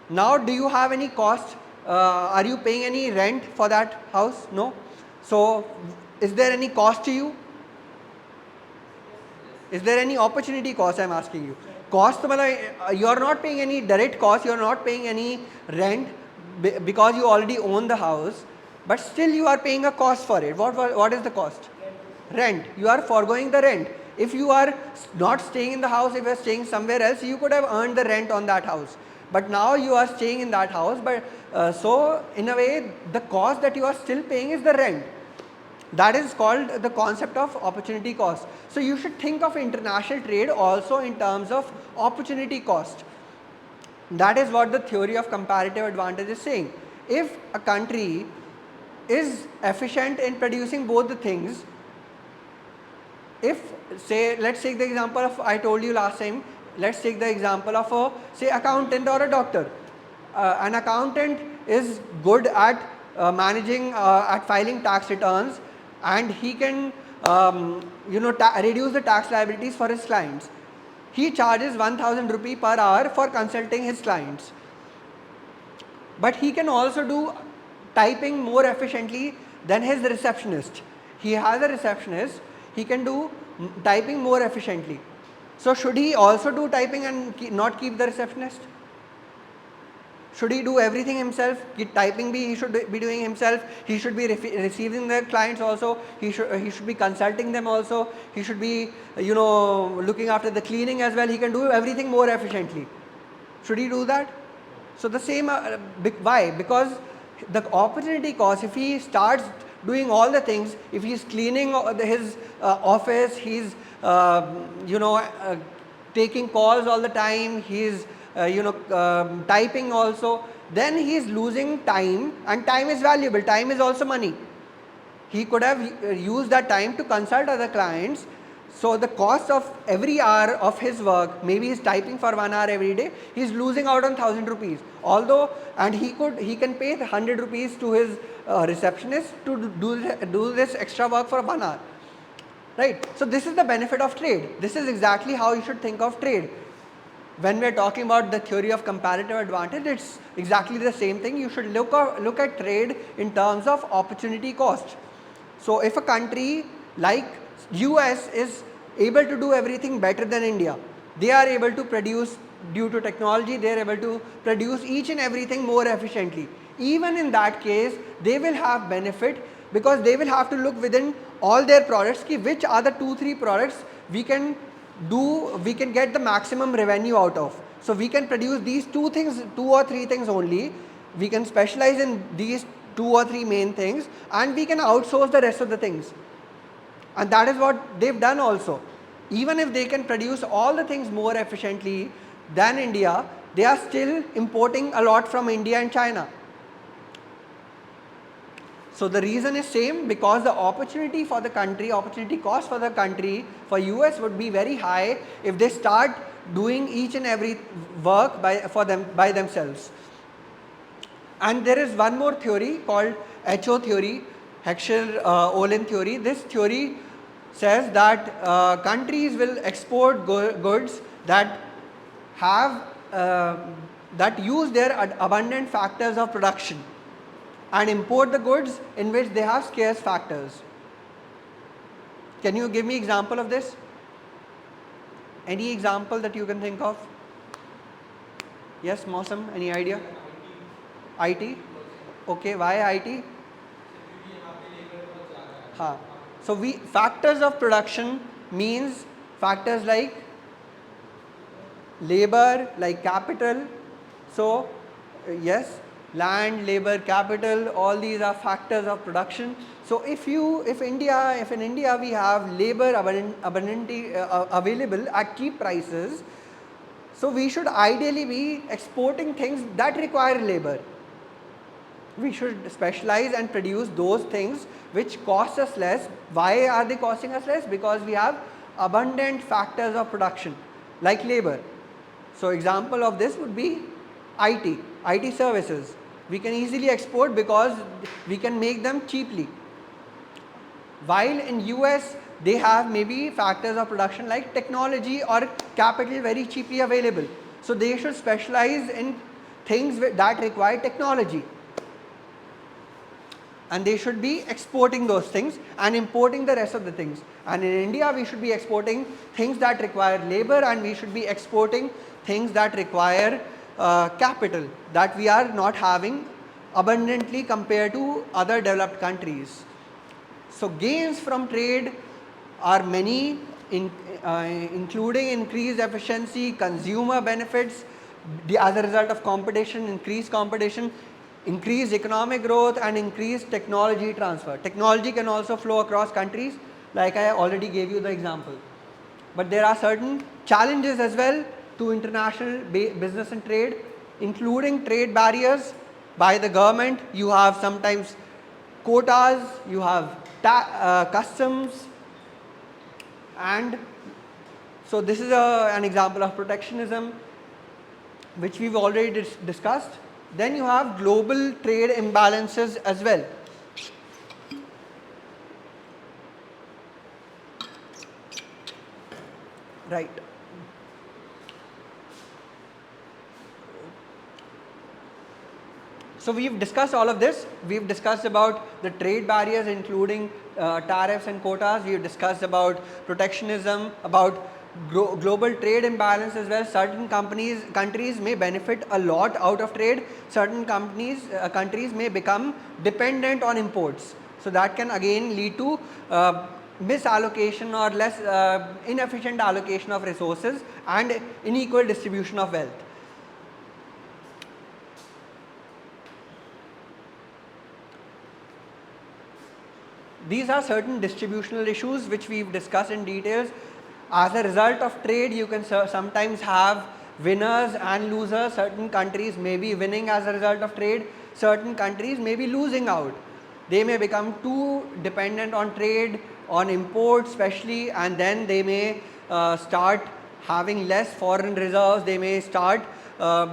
Now do you have any cost? Are you paying any rent for that house? No. So is there any cost to you? Is there any opportunity cost? I am asking you. Cost, you are not paying any direct cost, you are not paying any rent because you already own the house, but still you are paying a cost for it. What is the cost? Rent. You are foregoing the rent. If you are not staying in the house, if you are staying somewhere else, you could have earned the rent on that house. But now you are staying in that house, but so in a way the cost that you are still paying is the rent. That is called the concept of opportunity cost. So you should think of international trade also in terms of opportunity cost. That is what the theory of comparative advantage is saying. If a country is efficient in producing both the things, let's take the example of, I told you last time, let's take the example of a accountant or a doctor. An accountant is good at managing, at filing tax returns, and he can reduce the tax liabilities for his clients. He charges 1000 rupee per hour for consulting his clients. But he can also do typing more efficiently than his receptionist. He has a receptionist, he can do typing more efficiently. So should he also do typing and not keep the receptionist? Should he do everything himself? Typing he should be doing himself. He should be receiving the clients also. He should be consulting them also. He should be looking after the cleaning as well. He can do everything more efficiently. Should he do that? So the same, why? Because the opportunity cost, if he starts doing all the things, if he's cleaning his office, he's taking calls all the time, he's typing also, then he's losing time, and time is valuable, time is also money. He could have used that time to consult other clients. So the cost of every hour of his work, maybe he's typing for 1 hour every day, he's losing out on 1000 rupees. Although, and he can pay 100 rupees to his receptionist to do this extra work for 1 hour. Right? So this is the benefit of trade. This is exactly how you should think of trade. When we are talking about the theory of comparative advantage, it's exactly the same thing. You should look at trade in terms of opportunity cost. So if a country like US is able to do everything better than India, they are able to produce, due to technology, they are able to produce each and everything more efficiently. Even in that case, they will have benefit, because they will have to look within all their products, which are the 2-3 products we can get the maximum revenue out of. So we can produce these 2 or 3 things only. We can specialize in these 2 or 3 main things, and we can outsource the rest of the things. And that is what they've done also. Even if they can produce all the things more efficiently than India, they are still importing a lot from India and China. So the reason is same, because the opportunity for the country, opportunity cost for the country, for US would be very high if they start doing each and every work by themselves. And there is one more theory called HO theory, Heckscher-Ohlin theory. This theory says that countries will export goods that have that use their abundant factors of production, and import the goods in which they have scarce factors. Can you give me example of this? Any example that you can think of? Yes, Mausam, any idea? IT? Okay, why IT? So factors of production means factors like labor, like capital. So yes, land, labor, capital, all these are factors of production. So if in India we have labor abundantly available at cheap prices, so we should ideally be exporting things that require labor. We should specialize and produce those things which cost us less. Why are they costing us less? Because we have abundant factors of production like labor. So example of this would be IT services. We can easily export because we can make them cheaply. While in US they have maybe factors of production like technology or capital very cheaply available. So they should specialize in things that require technology, and they should be exporting those things and importing the rest of the things. And in India we should be exporting things that require labor, and we should be exporting things that require capital that we are not having abundantly compared to other developed countries. So gains from trade are many, including increased efficiency, consumer benefits as a result of competition, increased economic growth, and increased technology transfer. Technology can also flow across countries, like I already gave you the example. But there are certain challenges as well to international business and trade, including trade barriers by the government. You have sometimes quotas, you have customs, and so this is an example of protectionism, which we've already discussed. Then you have global trade imbalances as well. Right. So we've discussed all of this. We've discussed about the trade barriers, including tariffs and quotas. We've discussed about protectionism, about global trade imbalance as well. Certain countries may benefit a lot out of trade. Certain countries may become dependent on imports. So that can again lead to misallocation or less inefficient allocation of resources and unequal distribution of wealth. These are certain distributional issues which we've discussed in details. As a result of trade, you can sometimes have winners and losers. Certain countries may be winning as a result of trade. Certain countries may be losing out. They may become too dependent on trade, on imports especially, and then they may start having less foreign reserves. They may start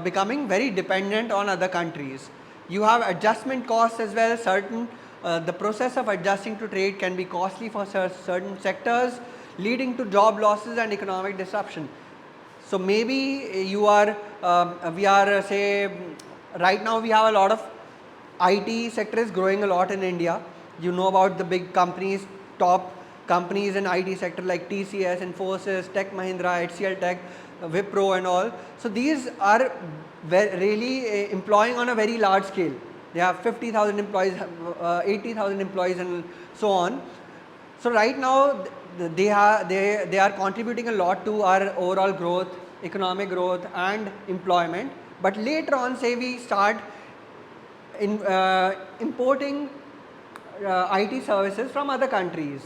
becoming very dependent on other countries. You have adjustment costs as well. The process of adjusting to trade can be costly for certain sectors, leading to job losses and economic disruption. So maybe right now we have a lot of IT sector is growing a lot in India. You know about the big companies, top companies in IT sector like TCS, Infosys, Tech Mahindra, HCL Tech, Wipro and all. So these are really employing on a very large scale. They have 50,000 employees, 80,000 employees and so on. So right now they are contributing a lot to our overall growth, economic growth and employment. But later on, say we start importing IT services from other countries.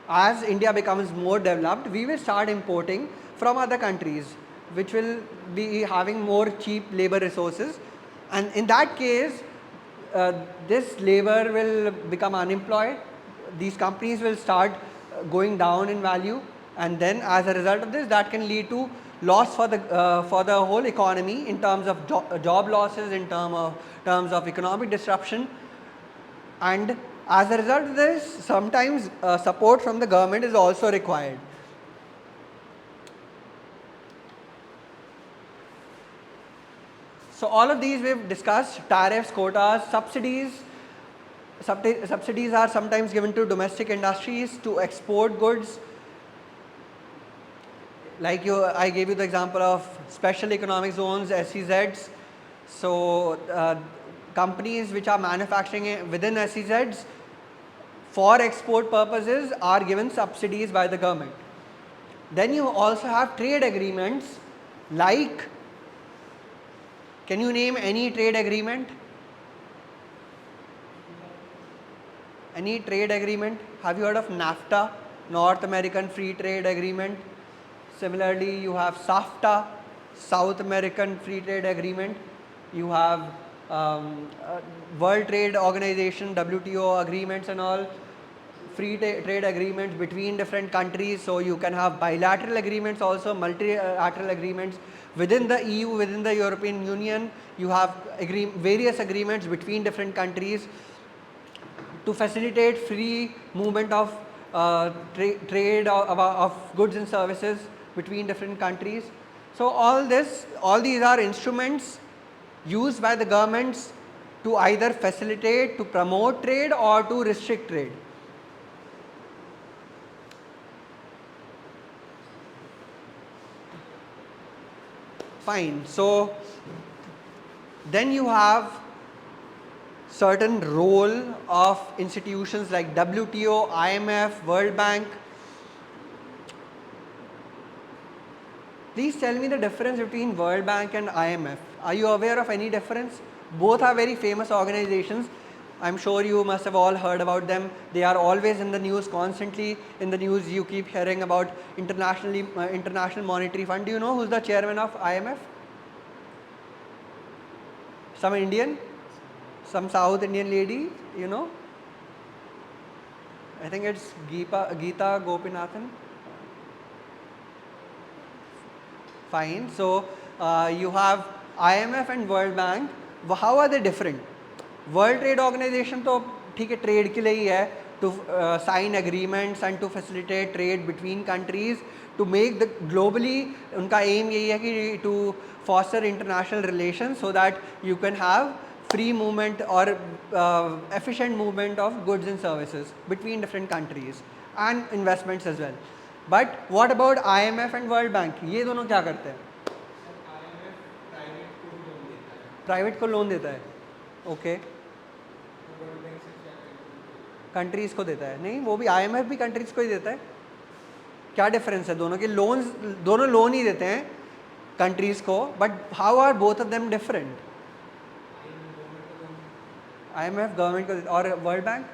As India becomes more developed, we will start importing from other countries, which will be having more cheap labor resources, and in that case this labor will become unemployed. These companies will start going down in value, and then as a result of this, that can lead to loss for the whole economy in terms of job losses, in terms of economic disruption. And as a result of this, sometimes support from the government is also required. So all of these we've discussed: tariffs, quotas, subsidies. Subsidies are sometimes given to domestic industries to export goods. Like I gave you the example of special economic zones, SEZs. So companies which are manufacturing within SEZs for export purposes are given subsidies by the government. Then you also have trade agreements like, can you name any trade agreement? Any trade agreement? Have you heard of NAFTA, North American Free Trade Agreement? Similarly, you have SAFTA, South American Free Trade Agreement. You have World Trade Organization, WTO agreements and all, free trade agreements between different countries. So you can have bilateral agreements, also multilateral agreements within the EU, within the European Union. You have various agreements between different countries to facilitate free movement of trade of goods and services between different countries. So all these are instruments used by the governments to either facilitate, to promote trade or to restrict trade. Fine. So then you have certain role of institutions like WTO, IMF, World Bank. Please tell me the difference between World Bank and IMF. Are you aware of any difference? Both are very famous organizations. I'm sure you must have all heard about them. They are always in the news, constantly in the news. You keep hearing about International Monetary Fund. Do you know who's the chairman of IMF? Some Indian? Some South Indian lady, you know? I think it's Geeta Gopinathan. Fine. So you have IMF and World Bank. How are they different? World Trade Organization तो ठीक है, trade के लिए ही है, to sign agreements and to facilitate trade between countries, to make the globally, उनका aim यही है कि to foster international relations so that you can have free movement or efficient movement of goods and services between different countries and investments as well. But what about IMF and world bank, ये दोनों क्या करते हैं? Private को loan देता है, okay, countries को देता है? नहीं, वो भी IMF भी कंट्रीज को ही देता है। क्या डिफरेंस है दोनों के? लोन्स, दोनों लोन ही देते हैं कंट्रीज को, but how are both of them different? IMF government को देता है और वर्ल्ड बैंक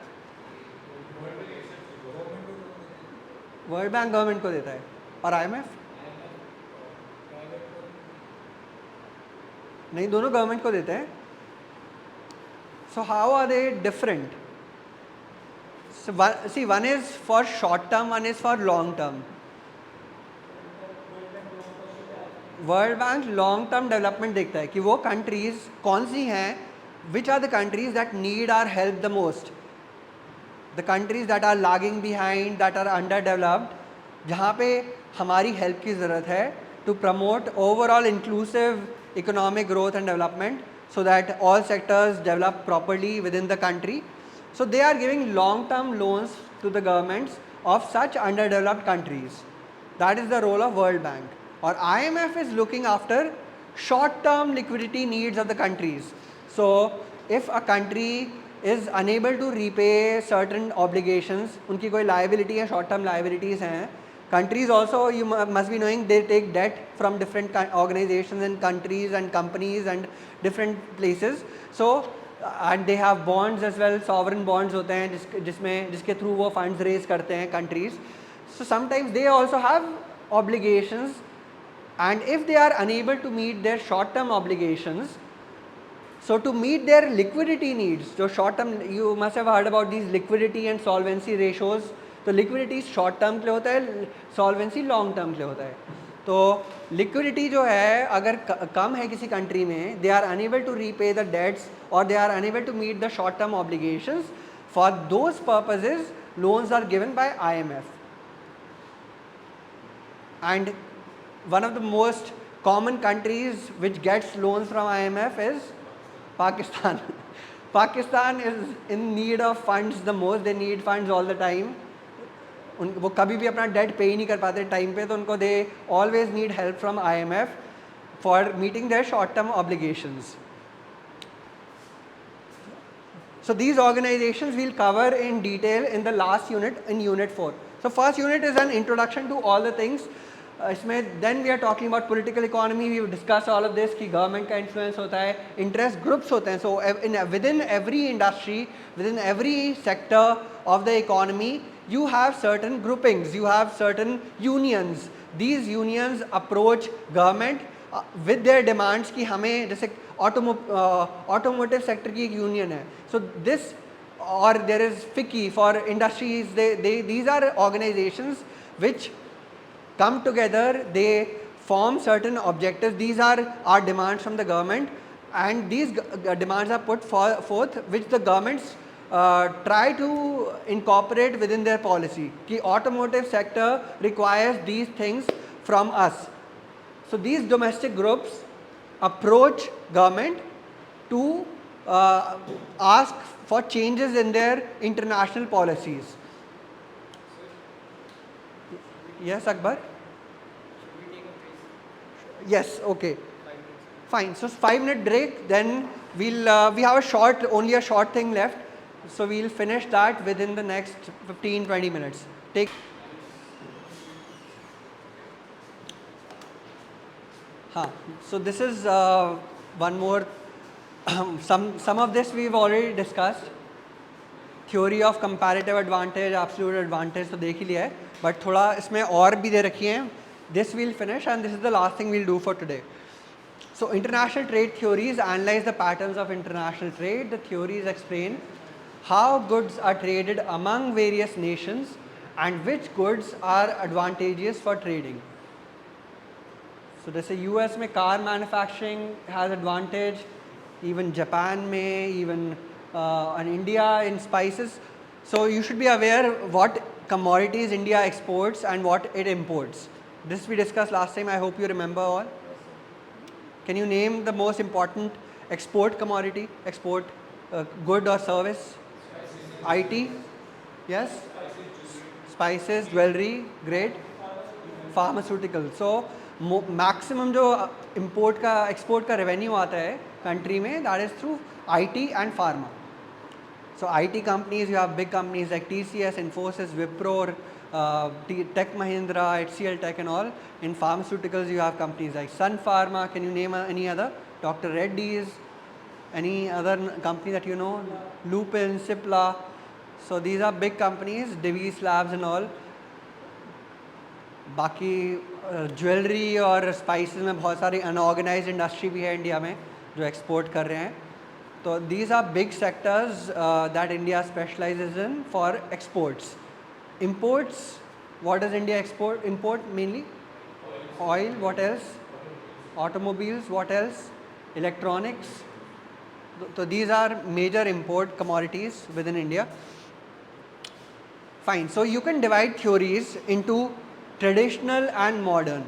गवर्नमेंट को देता है और IMF नहीं, दोनों गवर्नमेंट को देते हैं। So how are they different? See, one is for short term, one is for long term. World bank long term development देखता है कि वो कंट्रीज कौन सी हैं, which are the countries that need are help the most, the countries that are lagging behind, that are underdeveloped, जहाँ पे हमारी हेल्प की ज़रूरत है to promote overall inclusive economic growth and development so that all sectors develop properly within the country. So they are giving long term loans to the governments of such underdeveloped countries. That is the role of World Bank. Or IMF is looking after short term liquidity needs of the countries. So if a country is unable to repay certain obligations, उनकी कोई liability है, short term liabilities हैं, countries also, you must be knowing, they take debt from different organizations and countries and companies and different places. So and they have bonds as well, sovereign bonds होते हैं जिसके through वो funds raise करते हैं countries. So sometimes they also have obligations, and if they are unable to meet their short term obligations, so to meet their liquidity needs, so short term, you must have heard about these liquidity and solvency ratios. तो liquidity short term के लिए होता है, solvency long term के लिए होता है. तो लिक्विडिटी जो है अगर कम है किसी कंट्री में, they are unable to repay the debts और they are unable to meet the short term obligations, for those purposes loans are given by IMF. And one of the most common countries which gets loans from IMF is Pakistan. Pakistan is in need of funds the most, they need funds all the time. वो कभी भी अपना date पे ही नहीं कर पाते time पे, तो उनको they always need help from IMF for meeting their short term obligations. So these organizations we'll cover in detail in the last unit, in unit 4. So first unit is an introduction to all the things. इसमें then we are talking about political economy. We will discuss all of this कि government का influence होता है, interest groups होते हैं. So within every industry, within every sector of the economy, you have certain groupings, you have certain unions. These unions approach government with their demands कि हमें, जैसे automotive sector की एक union है. So this, or there is FICCI for industries. These are organizations which come together, they form certain objectives. These are our demands from the government, and these demands are put forth which the governments try to incorporate within their policy. The automotive sector requires these things from us. So these domestic groups approach government to ask for changes in their international policies. Yes, Akbar? Yes, okay. Fine. So 5-minute break, then we'll we have only a short thing left. So we'll finish that within the next 15-20 minutes. Take. So this is one more. Some of this we've already discussed. Theory of comparative advantage, absolute advantage तो देख ही लिया है, but थोड़ा इसमें और भी दे रखी हैं. This we'll finish, and this is the last thing we'll do for today. So international trade theories analyze the patterns of international trade. The theories explain how goods are traded among various nations and which goods are advantageous for trading. So जैसे US में car manufacturing has advantage, even Japan में, even in India in spices. So you should be aware what commodities India exports and what it imports. This we discussed last time. I hope you remember all. Can you name the most important export commodity, export good or service? IT? Yes? Spices, jewelry, great. Pharmaceutical. So maximum जो import का export का revenue आता है country में, that is through IT and pharma. So IT companies, you have big companies like TCS, Infosys, Wipro, Tech Mahindra, HCL Tech and all. In pharmaceuticals, you have companies like Sun Pharma. Can you name any other? Dr. Reddy's, any other company that you know? Lupin, Cipla. So these are big companies, Divi's Labs and all. बाकी jewellery और spices में बहुत सारी unorganised industry भी है India में जो export कर रहे हैं. तो these are big sectors that India specializes in for exports. Imports, what does India import mainly? Oil. What else? Automobiles. What else? Electronics. So these are major import commodities within India. Fine. So you can divide theories into traditional and modern.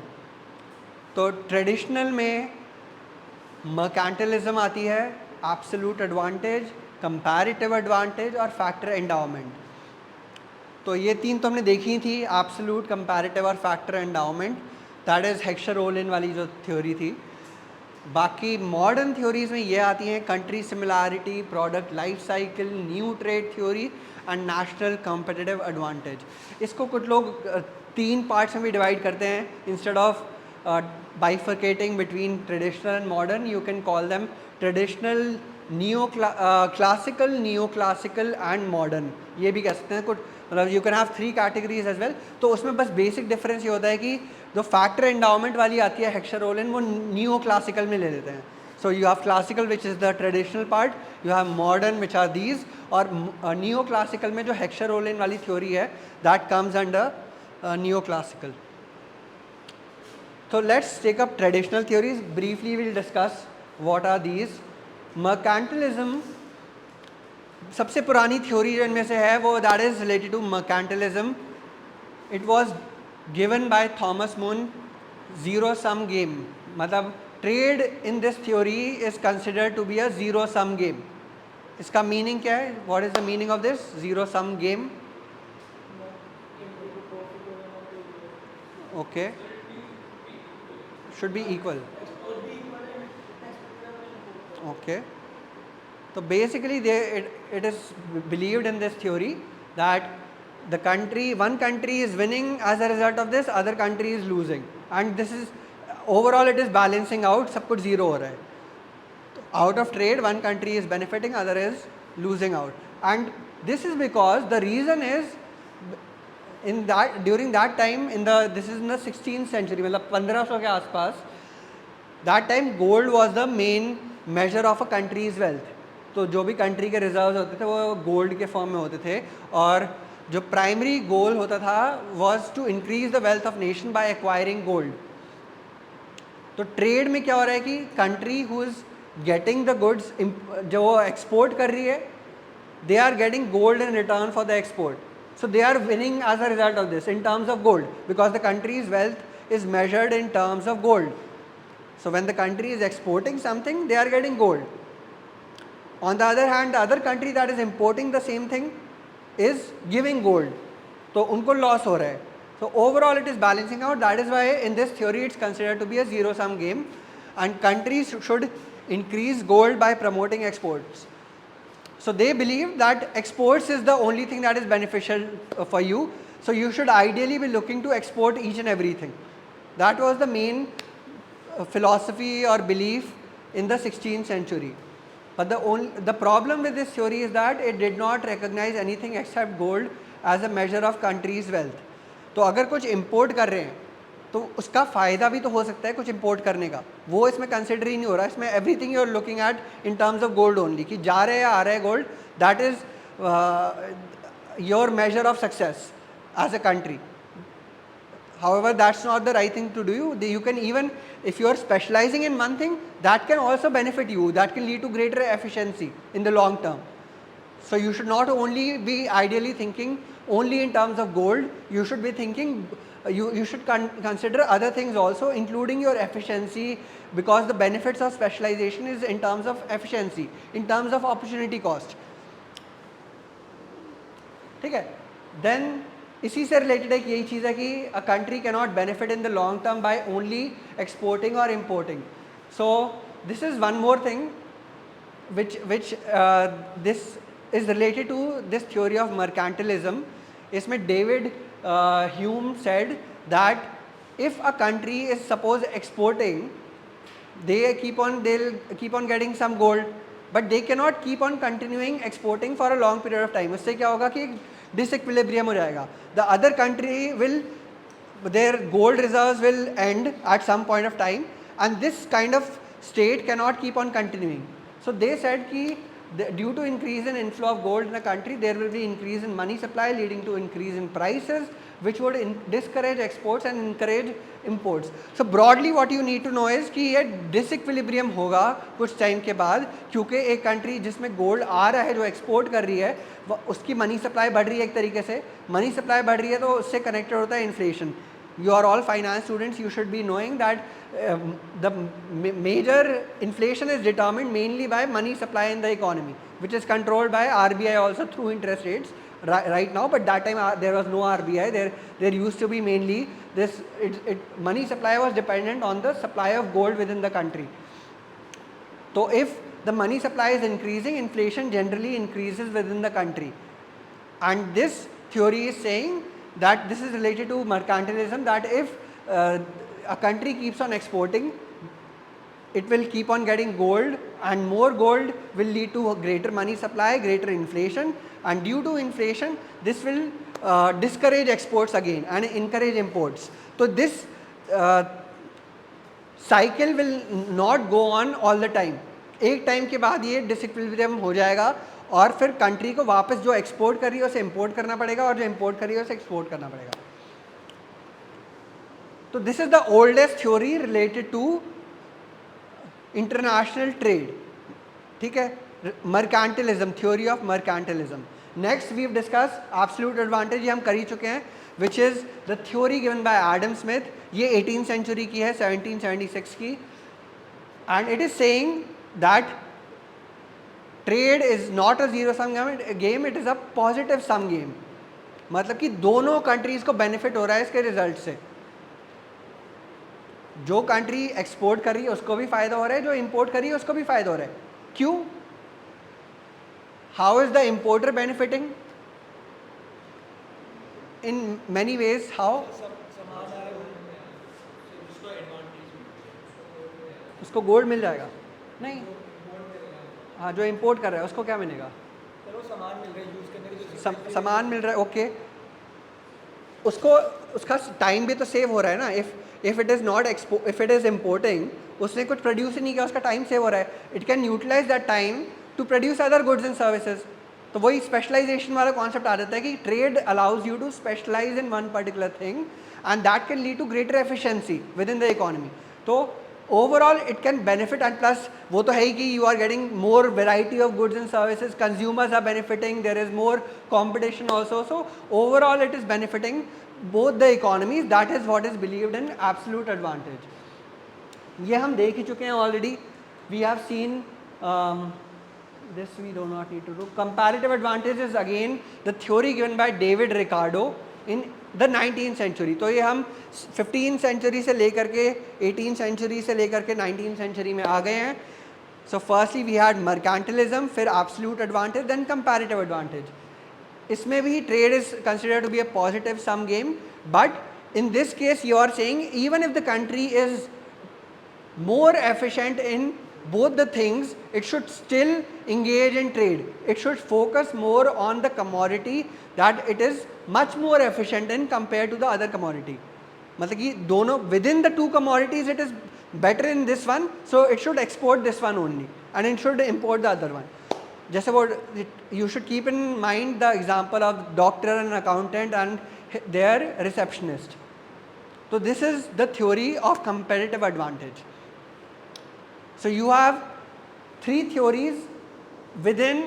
तो traditional में mercantilism आती है, absolute advantage, comparative advantage और factor endowment. तो ये तीन तो हमने देखी थी, एब्सोल्यूट, कंपैरेटिव और फैक्टर एंडाउमेंट. दैट इज़ हेक्सर-रोलिन वाली जो थ्योरी थी. बाकी मॉडर्न थ्योरीज में ये आती हैं country similarity, product life cycle, new trade theory and national competitive advantage. इसको कुछ लोग 3 पार्ट्स में भी डिवाइड करते हैं. Instead of bifurcating between traditional and modern, you can call them traditional, classical, neoclassical and modern. ये भी कह सकते हैं कुछ, मतलब you can have 3 categories as well. तो उसमें बस बेसिक डिफरेंस ये होता है कि जो फैक्टर एंडाउमेंट वाली आती है हेक्सर-रोलिन, वो न्यूओक्लासिकल में ले लेते हैं. So you have classical, which is the traditional part. You have modern, which are these. और neoclassical में जो हेक्सर-रोलिन वाली थ्योरी है, that comes under neoclassical. So let's take up traditional theories. Briefly we'll discuss what are these. Mercantilism, सबसे पुरानी theory जो इनमें से है वो that is related to mercantilism. It was given by Thomas Moon, zero sum game. मतलब trade in this theory is considered to be a zero sum game. इसका meaning क्या है? What is the meaning of this zero sum game? Okay. Should be equal. Okay. So basically it is believed in this theory that one country is winning as a result of this, other country is losing, and this is overall it is balancing out, सब कुछ zero हो रहा है. Out of trade, one country is benefiting, other is losing out, and this is because the reason is during that time this is in the 16th century, मतलब 1500 के आसपास, that time gold was the main measure of a country's wealth. तो जो भी country के reserves होते थे वो गोल्ड के फॉर्म में होते थे, और जो प्राइमरी गोल होता था was to increase the wealth of nation by acquiring gold. तो ट्रेड में क्या हो रहा है कि country who is getting the goods, जो एक्सपोर्ट कर रही है, they are getting gold in return for the export. So they are winning as a result of this in terms of gold, because the country's wealth is measured in terms of gold. So when the country is exporting something, they are getting gold. On the other hand, the other country that is importing the same thing is giving gold. तो उनको loss हो रहा है. So overall it is balancing out. That is why in this theory it's considered to be a zero sum game, and countries should increase gold by promoting exports. So they believe that exports is the only thing that is beneficial for you. So you should ideally be looking to export each and everything. That was the main philosophy or belief in the 16th century. But the problem with this theory is that it did not recognize anything except gold as a measure of country's wealth. तो अगर कुछ import कर रहे हैं तो उसका फ़ायदा भी तो हो सकता है कुछ इंपोर्ट करने का, वो इसमें कंसिडर ही नहीं हो रहा. इसमें everything you are looking at in terms of gold only, कि जा रहे हैं आ रहा है gold, that is your measure of success as a country. However, that's not the right thing to do. You can even, if you are specializing in one thing, that can also benefit you. That can lead to greater efficiency in the long term. So you should not only be ideally thinking only in terms of gold. You should be thinking, you should consider other things also, including your efficiency, because the benefits of specialization is in terms of efficiency, in terms of opportunity cost. ठीक है. Then इसी से related एक यही चीज़ है कि a country can not benefit in the long term by only exporting और importing. So this is one more thing which this is related to this theory of mercantilism. इसमें David Hume said that if a country is suppose exporting, they'll keep on getting some gold, but they cannot keep on continuing exporting for a long period of time. उससे क्या होगा कि disequilibrium हो जाएगा. The other country will, their gold reserves will end at some point of time, and this kind of state cannot keep on continuing. So they said कि due to increase in inflow of gold in a country, there will be increase in money supply leading to increase in prices, which would discourage exports and encourage imports. So broadly what you need to know is कि ये disequilibrium होगा कुछ time के बाद, क्योंकि एक country जिसमें gold आ रहा है जो एक्सपोर्ट कर रही है उसकी मनी सप्लाई बढ़ रही है. एक तरीके से मनी सप्लाई बढ़ रही है तो उससे कनेक्टेड होता है inflation. You are all finance students, you should be knowing that the major inflation is determined mainly by money supply in the economy, which is controlled by RBI also through interest rates right now, but that time there was no RBI. There used to be mainly this money supply was dependent on the supply of gold within the country. So if the money supply is increasing, inflation generally increases within the country, and this theory is saying that this is related to mercantilism, that if a country keeps on exporting, it will keep on getting gold, and more gold will lead to a greater money supply, greater inflation, and due to inflation this will discourage exports again and encourage imports. So this cycle will not go on all the time. एक time के बाद ये disequilibrium हो जाएगा और फिर country को वापस जो एक्सपोर्ट कर रही है उसे इंपोर्ट करना पड़ेगा और जो इंपोर्ट कर रही है उसे एक्सपोर्ट करना पड़ेगा. तो this is the oldest theory related to international trade. ठीक है, mercantilism, theory of mercantilism. Next we have discuss absolute advantage, ये हम कर ही चुके हैं, which is the theory given by Adam Smith. ये 18th सेंचुरी की है, 1776 की, and it is saying that trade is not a zero sum game, it is a positive sum game. मतलब कि दोनों कंट्रीज को बेनिफिट हो रहा है इसके रिजल्ट से. जो कंट्री एक्सपोर्ट कर रही है उसको भी फायदा हो रहा है, जो इंपोर्ट कर रही है उसको भी फायदा हो रहा है. क्यों? How is the importer benefiting? In many ways. How? उसको गोल्ड मिल जाएगा? नहीं. हाँ, जो इंपोर्ट कर रहा है उसको क्या मिलेगा? चलो सामान मिल रहा है, यूज करने के लिए सामान मिल रहा है. ओके, उसको उसका टाइम भी तो सेव हो रहा है ना. If it is not if it is importing, उसने कुछ प्रोड्यूस ही नहीं किया, उसका टाइम सेव हो रहा है. It can utilise that time to produce other goods and services. तो वही स्पेशलाइजेशन वाला कॉन्सेप्ट आ जाता है कि trade allows you to specialise in one particular thing and that can lead to greater efficiency with in the economy. तो overall it can benefit, and plus वो तो है ही कि you are getting more variety of goods and services, consumers are benefiting, there is more competition also, so overall it is benefiting both the economies. That is what is believed in absolute advantage. ये हम देख ही चुके हैं already. We have seen this we do not need to do. Comparative advantage is again the theory given by David Ricardo in the 19th century. तो ये हम 15th century से लेकर के 18th सेंचुरी से लेकर के 19th सेंचुरी में आ गए हैं. So firstly we had mercantilism, फिर absolute advantage, then comparative advantage. इसमें भी trade is considered to be a positive sum game, but in this case you are saying even if the country is more efficient in both the things, it should still engage in trade. It should focus more on the commodity that it is much more efficient in compared to the other commodity. मतलब कि दोनों within the two commodities it is better in this one, so it should export this one only and it should import the other one. जैसे वो you should keep in mind the example of doctor and accountant and their receptionist. So this is the theory of competitive advantage. So you have three theories within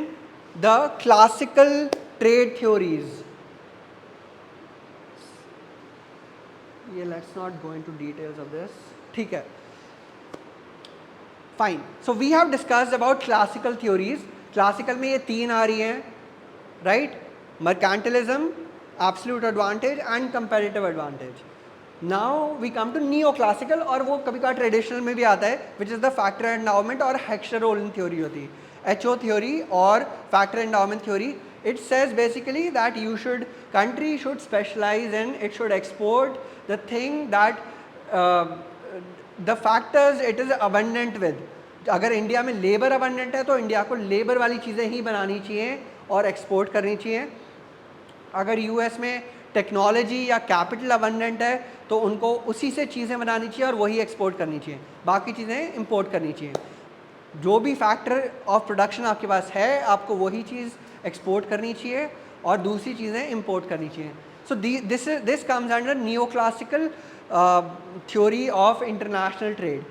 the classical trade theories. Yeah, let's not go into details of this. ठीक है. Fine. So we have discussed about classical theories. Classical में ये तीन आ रही हैं, right? Mercantilism, absolute advantage and competitive advantage. Now we come to neoclassical, और वो कभी कभार ट्रेडिशनल में भी आता है, which is the factor endowment और Heckscher-Ohlin theory होती है. HO theory और factor endowment theory, it says basically that country should specialize in, it should export the thing that the factors it is abundant with. अगर India में labour abundant है तो India को labour वाली चीज़ें ही बनानी चाहिए और एक्सपोर्ट करनी चाहिए. अगर यूएस में टेक्नोलॉजी या कैपिटल अबंडेंट है तो उनको उसी से चीज़ें बनानी चाहिए और वही एक्सपोर्ट करनी चाहिए, बाकी चीज़ें इंपोर्ट करनी चाहिए. जो भी फैक्टर ऑफ प्रोडक्शन आपके पास है आपको वही चीज़ एक्सपोर्ट करनी चाहिए और दूसरी चीज़ें इंपोर्ट करनी चाहिए. So this comes under new classical theory of international trade.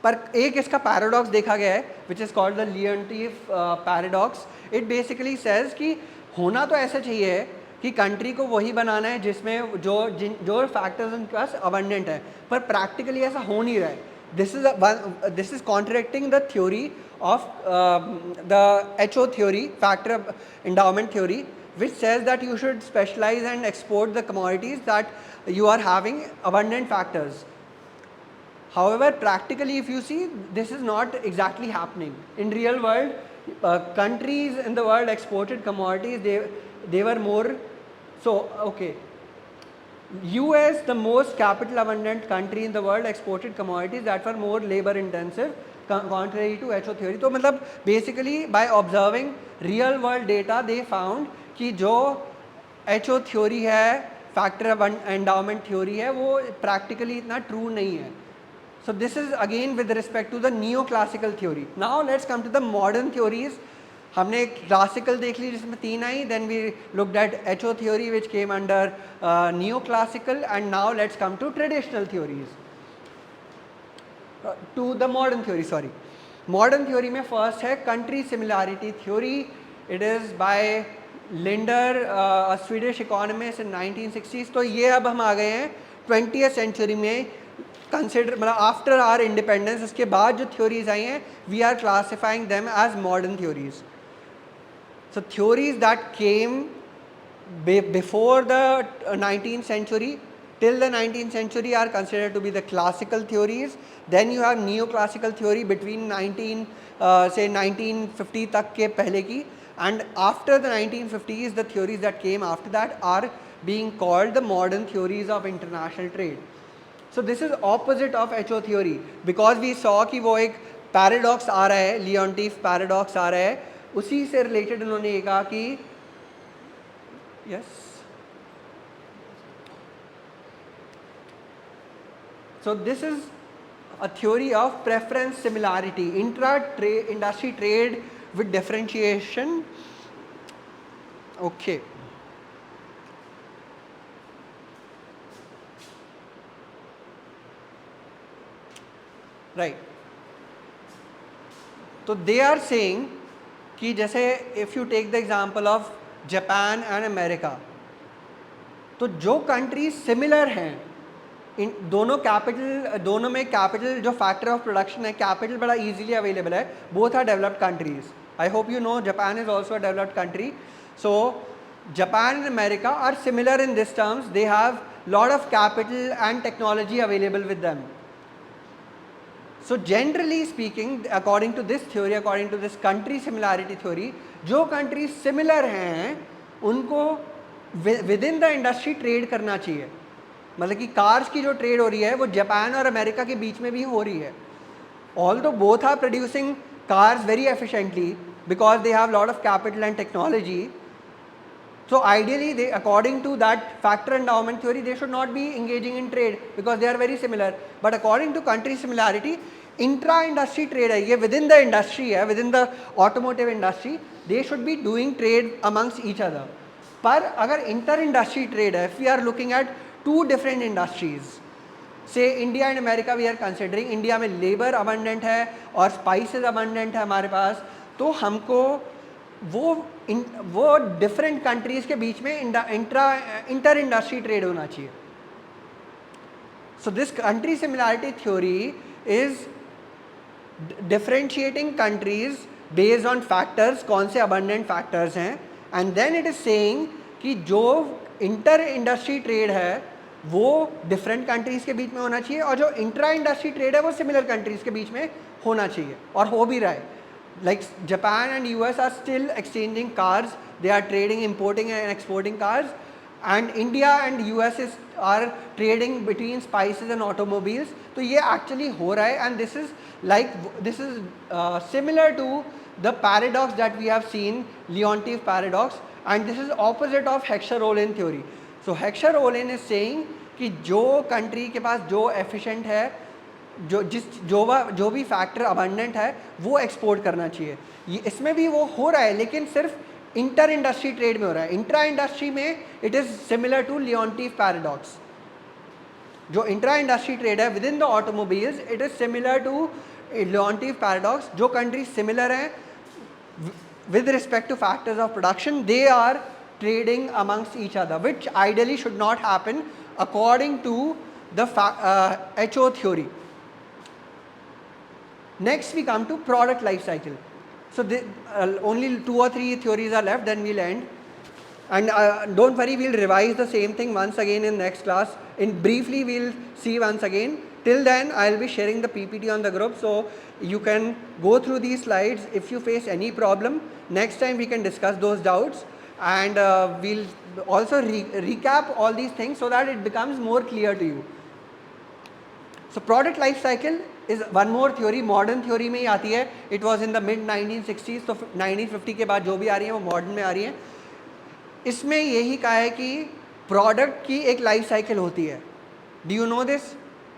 पर एक इसका पैराडॉक्स देखा गया है which is called the Leontief paradox. It basically says कि होना तो ऐसा चाहिए कि कंट्री को वही बनाना है जिसमें जो फैक्टर्स उनके पास अबंडेंट है, पर प्रैक्टिकली ऐसा हो नहीं रहा है. This is contradicting the theory of the HO theory, factor endowment theory, which says that you should specialize and export the commodities that you are having abundant factors. However, practically if you see, this is not exactly happening. In real world, countries in the world exported commodities, they were more, so okay, US, the most capital abundant country in the world, exported commodities that were more labor intensive, contrary to HO theory. तो मतलब basically by observing real world data, they found कि जो HO theory है, factor endowment theory है, वो practically इतना true नहीं है. So this is again with respect to the neoclassical theory. Now let's come to the modern theories. हमने classical देख ली जिसमें 3 आई, then we looked at HO theory which came under neoclassical, and now let's come to traditional theories. To the modern theory, sorry. Modern theory में first है country similarity theory. It is by Linder, a Swedish economist in 1960s. तो ये अब हम आ गए हैं 20th century में. Consider मतलब आफ्टर आर इंडिपेंडेंस, उसके बाद जो थ्योरीज आई हैं we are classifying them as modern theories. So theories that came before the 19th century till the 19th century are considered to be the classical theories. Then you have neoclassical theory between 1950 तक के पहले की, and after the 1950s the theories that came after that are being called the modern theories of international trade. So this is opposite of HO theory, because we saw कि वो एक paradox आ रहा है, Leontief paradox आ रहा है, उसी से related उन्होंने ये कहा कि yes. So this is a theory of preference similarity, industry trade with differentiation. Okay. Right. तो दे आर सेइंग कि जैसे if you take the example of Japan and America, तो जो कंट्रीज सिमिलर हैं इन दोनों में कैपिटल जो फैक्टर ऑफ प्रोडक्शन है, कैपिटल बड़ा इजीली अवेलेबल है. Both are developed countries. I hope you know Japan is also a developed country. So Japan and America are similar in this terms. They have lot of capital and technology available with them. So generally speaking, according to this theory, according to this country similarity theory, जो countries similar हैं उनको within the industry trade करना चाहिए. मतलब कि cars की जो trade हो रही है वो जापान और अमेरिका के बीच में भी हो रही है. Although both are producing cars very efficiently because they have lot of capital and technology. So ideally, according to that factor endowment theory, they should not be engaging in trade because they are very similar. But according to country similarity, intra-industry trade है ये, within the industry है, within the automotive industry, they should be doing trade amongst each other. पर अगर inter-industry trade है, if we are looking at two different industries, say India and America we are considering, India में labor abundant है और spices abundant है हमारे पास, तो हमको वो डिफरेंट कंट्रीज के बीच में इंटर इंडस्ट्री ट्रेड होना चाहिए. So this country similarity theory is differentiating countries based on factors, कौन से abundant factors हैं, and then it is saying कि जो इंटर इंडस्ट्री ट्रेड है वो डिफरेंट कंट्रीज़ के बीच में होना चाहिए और जो इंट्रा इंडस्ट्री ट्रेड है वो सिमिलर कंट्रीज़ के बीच में होना चाहिए और हो भी रहा है. Like Japan and US are still exchanging cars, they are trading, importing and exporting cars, and India and US are trading between spices and automobiles. तो ये actually हो रहा है, and this is similar to the paradox that we have seen, Leontief paradox, and this is opposite of Heckscher-Ohlin theory. So Heckscher-Ohlin is saying कि जो country के पास जो efficient है, जो भी फैक्टर अबंडेंट है वो एक्सपोर्ट करना चाहिए. ये इसमें भी वो हो रहा है लेकिन सिर्फ इंटर इंडस्ट्री ट्रेड में हो रहा है. इंट्रा इंडस्ट्री में it is similar to Leontief paradox. जो इंट्रा इंडस्ट्री ट्रेड है with in the automobiles it is similar to Leontief paradox. जो कंट्रीज सिमिलर हैं with respect to factors of production, they are trading amongst each other, which ideally should not happen according to the HO theory. Next we come to product life cycle. So only 2 or 3 theories are left, then we'll end. And don't worry, we'll revise the same thing once again in next class. In briefly we'll see once again. Till then I'll be sharing the PPT on the group, so you can go through these slides. If you face any problem, next time we can discuss those doubts, and we'll also recap all these things so that it becomes more clear to you. So product life cycle is one more theory, modern theory में ही आती है. It was in the mid 1960s, तो 1950 के बाद जो भी आ रही है वो मॉडर्न में आ रही है. इसमें यही कहा है कि प्रोडक्ट की एक लाइफ साइकिल होती है. Do you know this?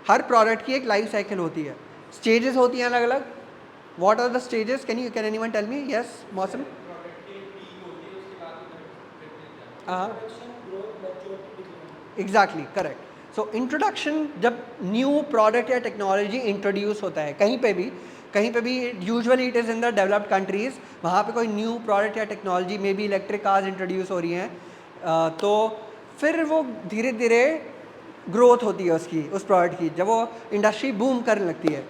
Her product की एक लाइफ साइकिल होती है. स्टेजेस होती हैं अलग अलग. What are the stages? Can anyone tell me? Yes Mausam. Exactly correct. So introduction, जब न्यू प्रोडक्ट या टेक्नोलॉजी इंट्रोड्यूस होता है कहीं पे भी usually it is in the developed countries, वहाँ पे कोई न्यू प्रोडक्ट या टेक्नोलॉजी में भी इलेक्ट्रिक कार्स इंट्रोड्यूस हो रही हैं, तो फिर वो धीरे धीरे ग्रोथ होती है उसकी, उस प्रोडक्ट की. जब वो इंडस्ट्री बूम करने लगती है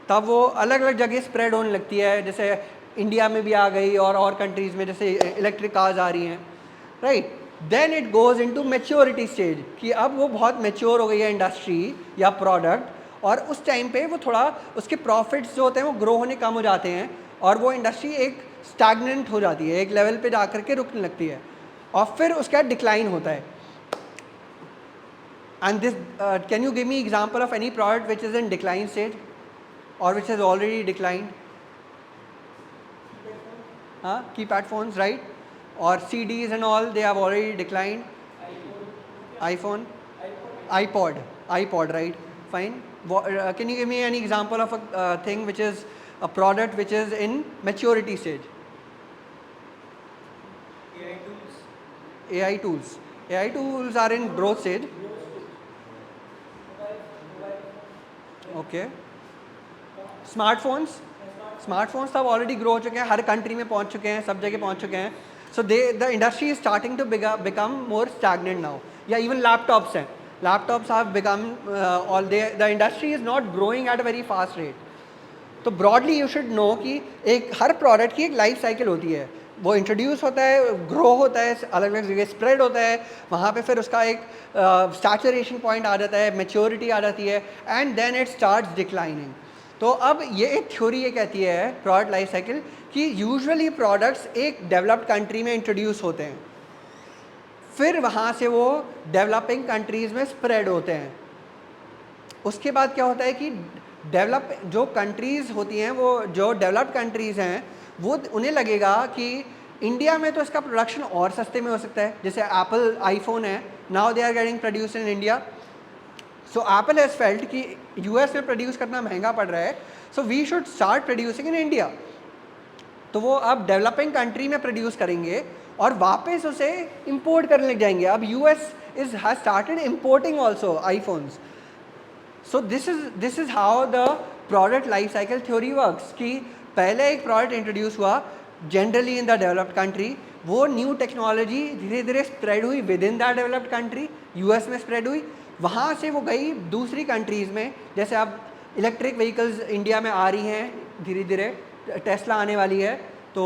तब वो अलग अलग जगह स्प्रेड होने लगती है. जैसे इंडिया में भी आ गई और कंट्रीज़ में जैसे इलेक्ट्रिक कार्स आ रही हैं, right. Then it goes into maturity stage कि अब वो बहुत मैच्योर हो गई है इंडस्ट्री या प्रोडक्ट, और उस टाइम पे वो थोड़ा उसके प्रॉफिट्स जो होते हैं वो ग्रो होने कम हो जाते हैं और वो इंडस्ट्री एक स्टैग्नेंट हो जाती है, एक लेवल पे जा कर के रुकने लगती है और फिर उसका डिक्लाइन होता है. And this can you give me example of any product which is in decline stage और विच हैज़ ऑलरेडी डिक्लाइंड? हाँ, कीपैड फोन्स, राइट. और CDs and all, they have already declined. iPhone, iPod, right? Fine. Can you give me any example of a thing which is a product which is in maturity stage? AI tools are in growth stage. Okay. Smartphones तब already grow हो चुके हैं, हर country में पहुंच चुके हैं, सब जगह पहुंच चुके हैं. So the industry is starting to become more stagnant now. Yeah, even laptops हैं. Laptops have become the industry is not growing at a very fast rate. तो broadly you should know कि हर प्रोडक्ट की एक life cycle होती है. वो introduce होता है, ग्रो होता है, अलग अलग जगह स्प्रेड होता है, वहाँ पे फिर उसका एक सैचुरेशन पॉइंट आ जाता है, मैच्योरिटी आ जाती है, and then it starts declining. तो अब ये एक थ्योरी ये कहती है प्रोडक्ट लाइफ साइकिल कि यूजुअली प्रोडक्ट्स एक डेवलप्ड कंट्री में इंट्रोड्यूस होते हैं, फिर वहाँ से वो डेवलपिंग कंट्रीज़ में स्प्रेड होते हैं. उसके बाद क्या होता है कि जो कंट्रीज़ होती हैं, वो जो डेवलप्ड कंट्रीज़ हैं, वो उन्हें लगेगा कि इंडिया में तो इसका प्रोडक्शन और सस्ते में हो सकता है. जैसे एप्पल आईफोन है, now they are getting produce in India. So Apple has felt कि US में प्रोड्यूस करना महंगा पड़ रहा है, so we should start producing in India. तो वो अब डेवलपिंग कंट्री में प्रोड्यूस करेंगे और वापस उसे इंपोर्ट करने लग जाएंगे. अब US has started importing also iPhones. So this is how the product life cycle theory works कि पहले एक प्रोडक्ट इंट्रोड्यूस हुआ generally in the developed country, वो न्यू टेक्नोलॉजी धीरे धीरे स्प्रेड हुई with in that developed country, US में spread हुई, वहाँ से वो गई दूसरी कंट्रीज़ में. जैसे अब इलेक्ट्रिक व्हीकल्स इंडिया में आ रही हैं धीरे धीरे, टेस्ला आने वाली है, तो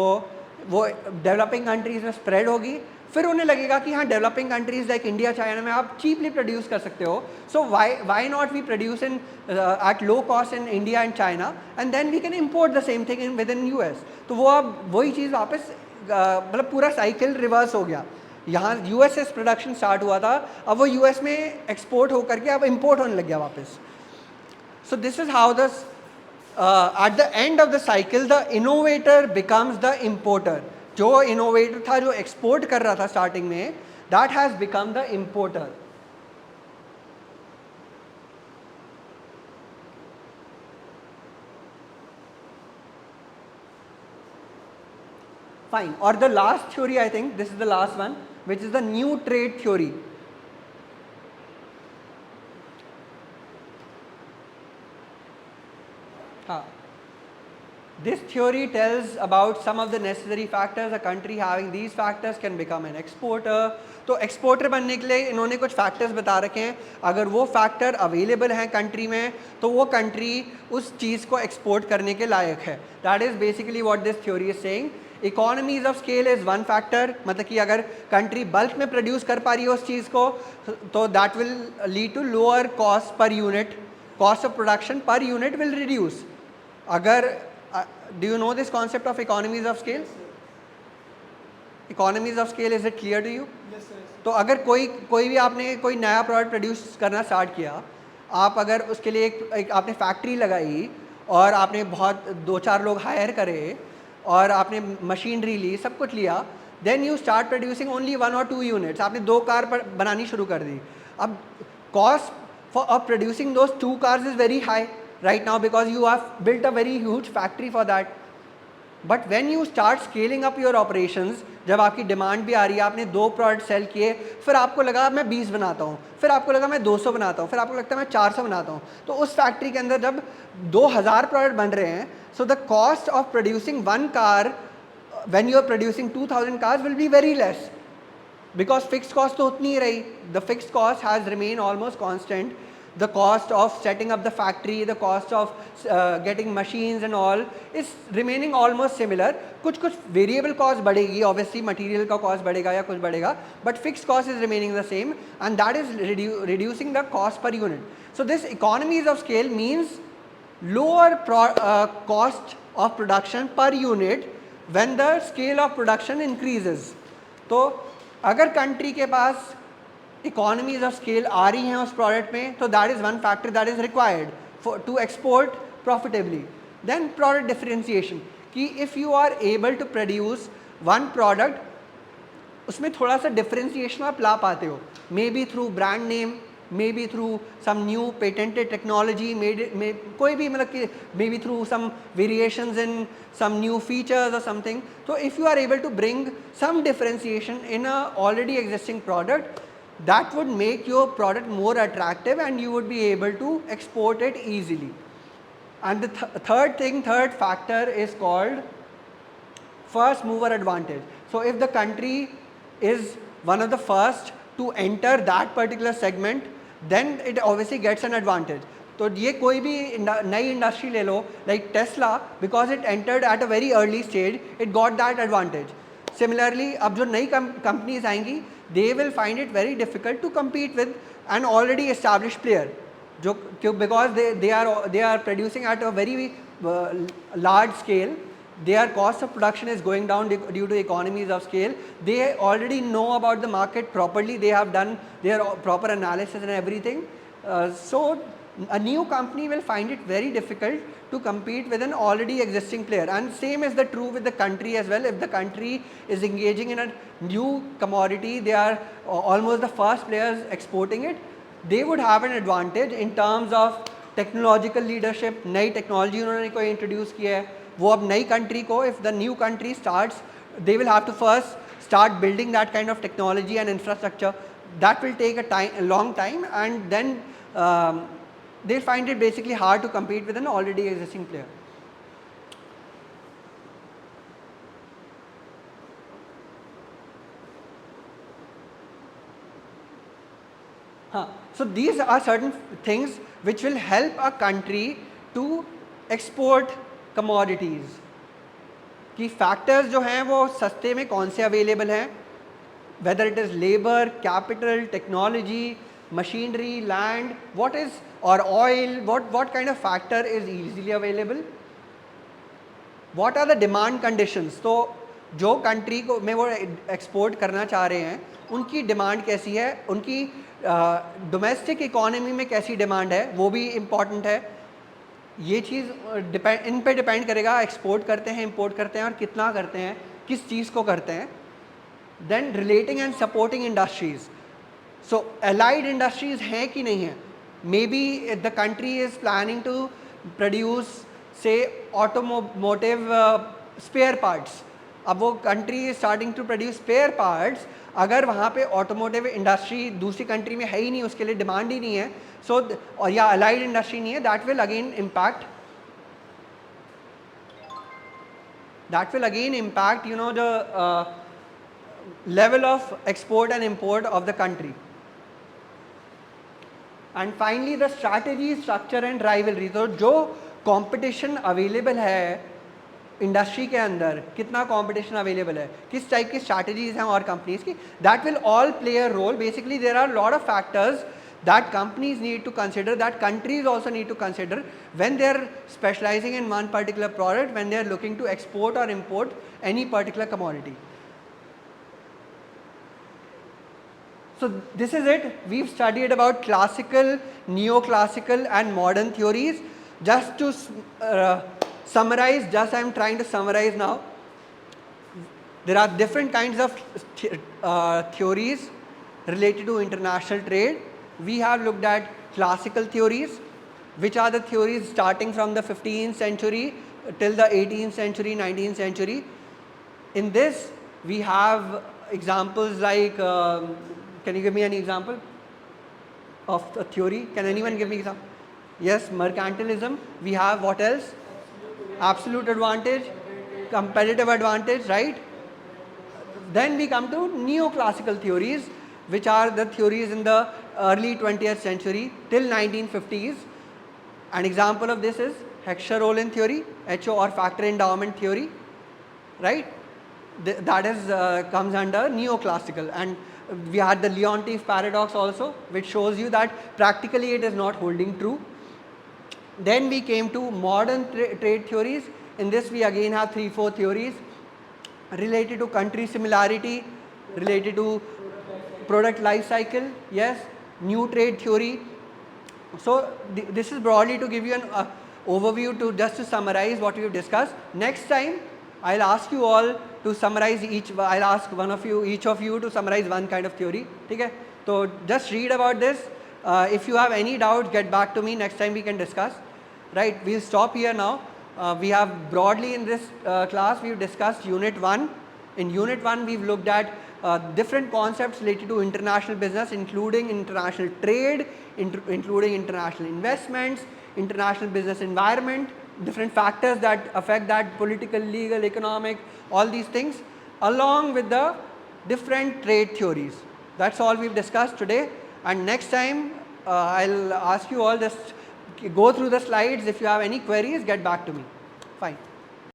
वो डेवलपिंग कंट्रीज़ में स्प्रेड होगी. फिर उन्हें लगेगा कि हाँ developing countries like India China में आप चीपली प्रोड्यूस कर सकते हो, so why not we produce in at low cost in India and China and then we can import the same thing in with in US. तो वो अब वही चीज़ वापस मतलब पूरा साइकिल रिवर्स हो गया. यहाँ यूएस से प्रोडक्शन स्टार्ट हुआ था, अब वो यूएस में एक्सपोर्ट होकर के अब इम्पोर्ट होने लग गया वापस. So this is how the at the end of the cycle the innovator becomes the importer. जो इनोवेटर था, जो एक्सपोर्ट कर रहा था स्टार्टिंग में, that has become the importer. Fine. Or the last theory, I think this is the last one, which is the new trade theory. This theory tells about some of the necessary factors. A country having these factors can become an exporter. तो exporter बनने के लिए इन्होंने कुछ factors बता रखे हैं. अगर वो फैक्टर अवेलेबल हैं कंट्री में, तो वो कंट्री उस चीज़ को एक्सपोर्ट करने के लायक है. That is basically what this theory is saying. Economies of scale is one factor, मतलब कि अगर कंट्री बल्क में प्रोड्यूस कर पा रही है उस चीज़ को, तो that will lead to lower cost per unit. Cost of production per unit will reduce. अगर do you know this concept of economies of scale? Economies of scale, is it clear to you? Yes, sir. तो अगर कोई भी आपने कोई नया product produce करना start किया, आप अगर उसके लिए एक आपने फैक्ट्री लगाई और आपने बहुत 2-4 लोग हायर करे और आपने मशीनरी ली, सब कुछ लिया, then you start producing only 1 or 2 units. आपने 2 कार बनानी शुरू कर दी. अब cost of producing those 2 cars is very high right now because you have built a very huge factory for that. But when you start scaling up your operations, जब आपकी demand भी आ रही है, आपने 2 प्रोडक्ट सेल किए, फिर आपको लगा मैं 20 बनाता हूँ, फिर आपको लगा मैं 200 बनाता हूँ, फिर आपको लगता है मैं 400 बनाता हूँ, तो उस फैक्ट्री के अंदर जब 2000 प्रोडक्ट बन रहे हैं, so the cost of producing 1 car when you are producing 2000 cars will be very less, because fixed cost तो उतनी ही रही. The fixed cost has remain almost constant. The cost of setting up the factory, the cost of getting machines and all is remaining almost similar. कुछ variable cost बढ़ेगी, obviously material का cost बढ़ेगा या कुछ बढ़ेगा, but fixed cost is remaining the same, and that is reducing the cost per unit. So this economies of scale means lower cost of production per unit when the scale of production increases. तो अगर country के पास economies of scale आ रही हैं उस product में, तो that is one factor that is required for to export profitably. Then product differentiation, कि if you are able to produce one product, उसमें थोड़ा सा डिफरेंशिएशन आप ला पाते हो, maybe through brand name, maybe through some new patented technology, कोई भी मतलब कि maybe through some variations in some new features or something. So if you are able to bring some differentiation in a already existing product, that would make your product more attractive and you would be able to export it easily. And the third factor is called first mover advantage. So if the country is one of the first to enter that particular segment, then it obviously gets an advantage. तो ये कोई भी नई industry ले लो, like Tesla, because it entered at a very early stage, it got that advantage. Similarly अब जो नई कंपनीज आएंगी, they will find it very difficult to compete with an already establish player, जो because they are producing at a very large scale. Their cost of production is going down due to economies of scale. They already know about the market properly. They have done their proper analysis and everything. So a new company will find it very difficult to compete with an already existing player. And same is the true with the country as well. If the country is engaging in a new commodity, they are almost the first players exporting it, they would have an advantage in terms of technological leadership. नई technology उन्होंने कोई introduce किया है, वो अब नई country को, if the new country starts, they will have to first start building that kind of technology and infrastructure. That will take a long time, and then they find it basically hard to compete with an already existing player. So these are certain things which will help a country to export commodities. कि factors जो हैं वो सस्ते में कौन से available हैं, whether it is labor, capital, technology, machinery, land, what is, or oil, what kind of factor is easily available, what are the demand conditions. तो जो कंट्री को में वो एक्सपोर्ट करना चाह रहे हैं उनकी डिमांड कैसी है, उनकी डोमेस्टिक इकोनॉमी में कैसी डिमांड है, वो भी इम्पॉर्टेंट है. ये चीज़ इन पे डिपेंड करेगा एक्सपोर्ट करते हैं, इंपोर्ट करते हैं और कितना करते हैं, किस चीज़ को करते हैं. Then relating and supporting industries. So allied industries हैं कि नहीं है. May be the country is planning to produce say automotive spare parts. अब वो country is starting to produce spare parts. अगर वहाँ पे ऑटोमोटिव इंडस्ट्री दूसरी कंट्री में है ही नहीं, उसके लिए डिमांड ही नहीं है, सो और या अलाइड इंडस्ट्री नहीं है, that will again impact you know the level of export and import of the country. And finally the strategy, structure and rivalry. तो जो कंपटीशन अवेलेबल है इंडस्ट्री के अंदर, कितना कंपटीशन अवेलेबल है, किस टाइप की स्ट्रैटेजीज हैं और कंपनीज की, that will all play a role. Basically there are lot of factors that companies need to consider, that countries also need to consider when they are specializing in one particular product, when they are looking to export or import any particular commodity. So this is it. We've studied about classical, neoclassical and modern theories. Just to summarize, I'm trying to summarize now. There are different kinds of theories related to international trade. We have looked at classical theories, which are the theories starting from the 15th century till the 18th century, 19th century. In this, we have examples like, can you give me any example of a theory? Can anyone give me an example? Yes, mercantilism. We have what else? Absolute advantage, competitive advantage, right? Then we come to neoclassical theories, which are the theories in the early 20th century till 1950s. An example of this is Heckscher-Ohlin theory, HO or factor endowment theory, right? That is comes under neoclassical. And we had the Leontief paradox also, which shows you that practically it is not holding true. Then we came to modern trade theories. In this we again have 3-4 theories related to country similarity, related to product life cycle, yes, new trade theory. So this is broadly to give you an overview, to just to summarize what we have discussed. Next time I'll ask you all to summarize I'll ask each of you to summarize one kind of theory. Okay? So just read about this. If you have any doubts, get back to me. Next time we can discuss. Right? We'll stop here now. We have broadly in this class we've discussed Unit 1. In Unit 1 we've looked at different concepts related to international business, including international trade, including international investments, international business environment, different factors that affect that, political, legal, economic, all these things, along with the different trade theories. That's all we've discussed today. And next time I'll ask you all, just go through the slides. If you have any queries, get back to me. Fine.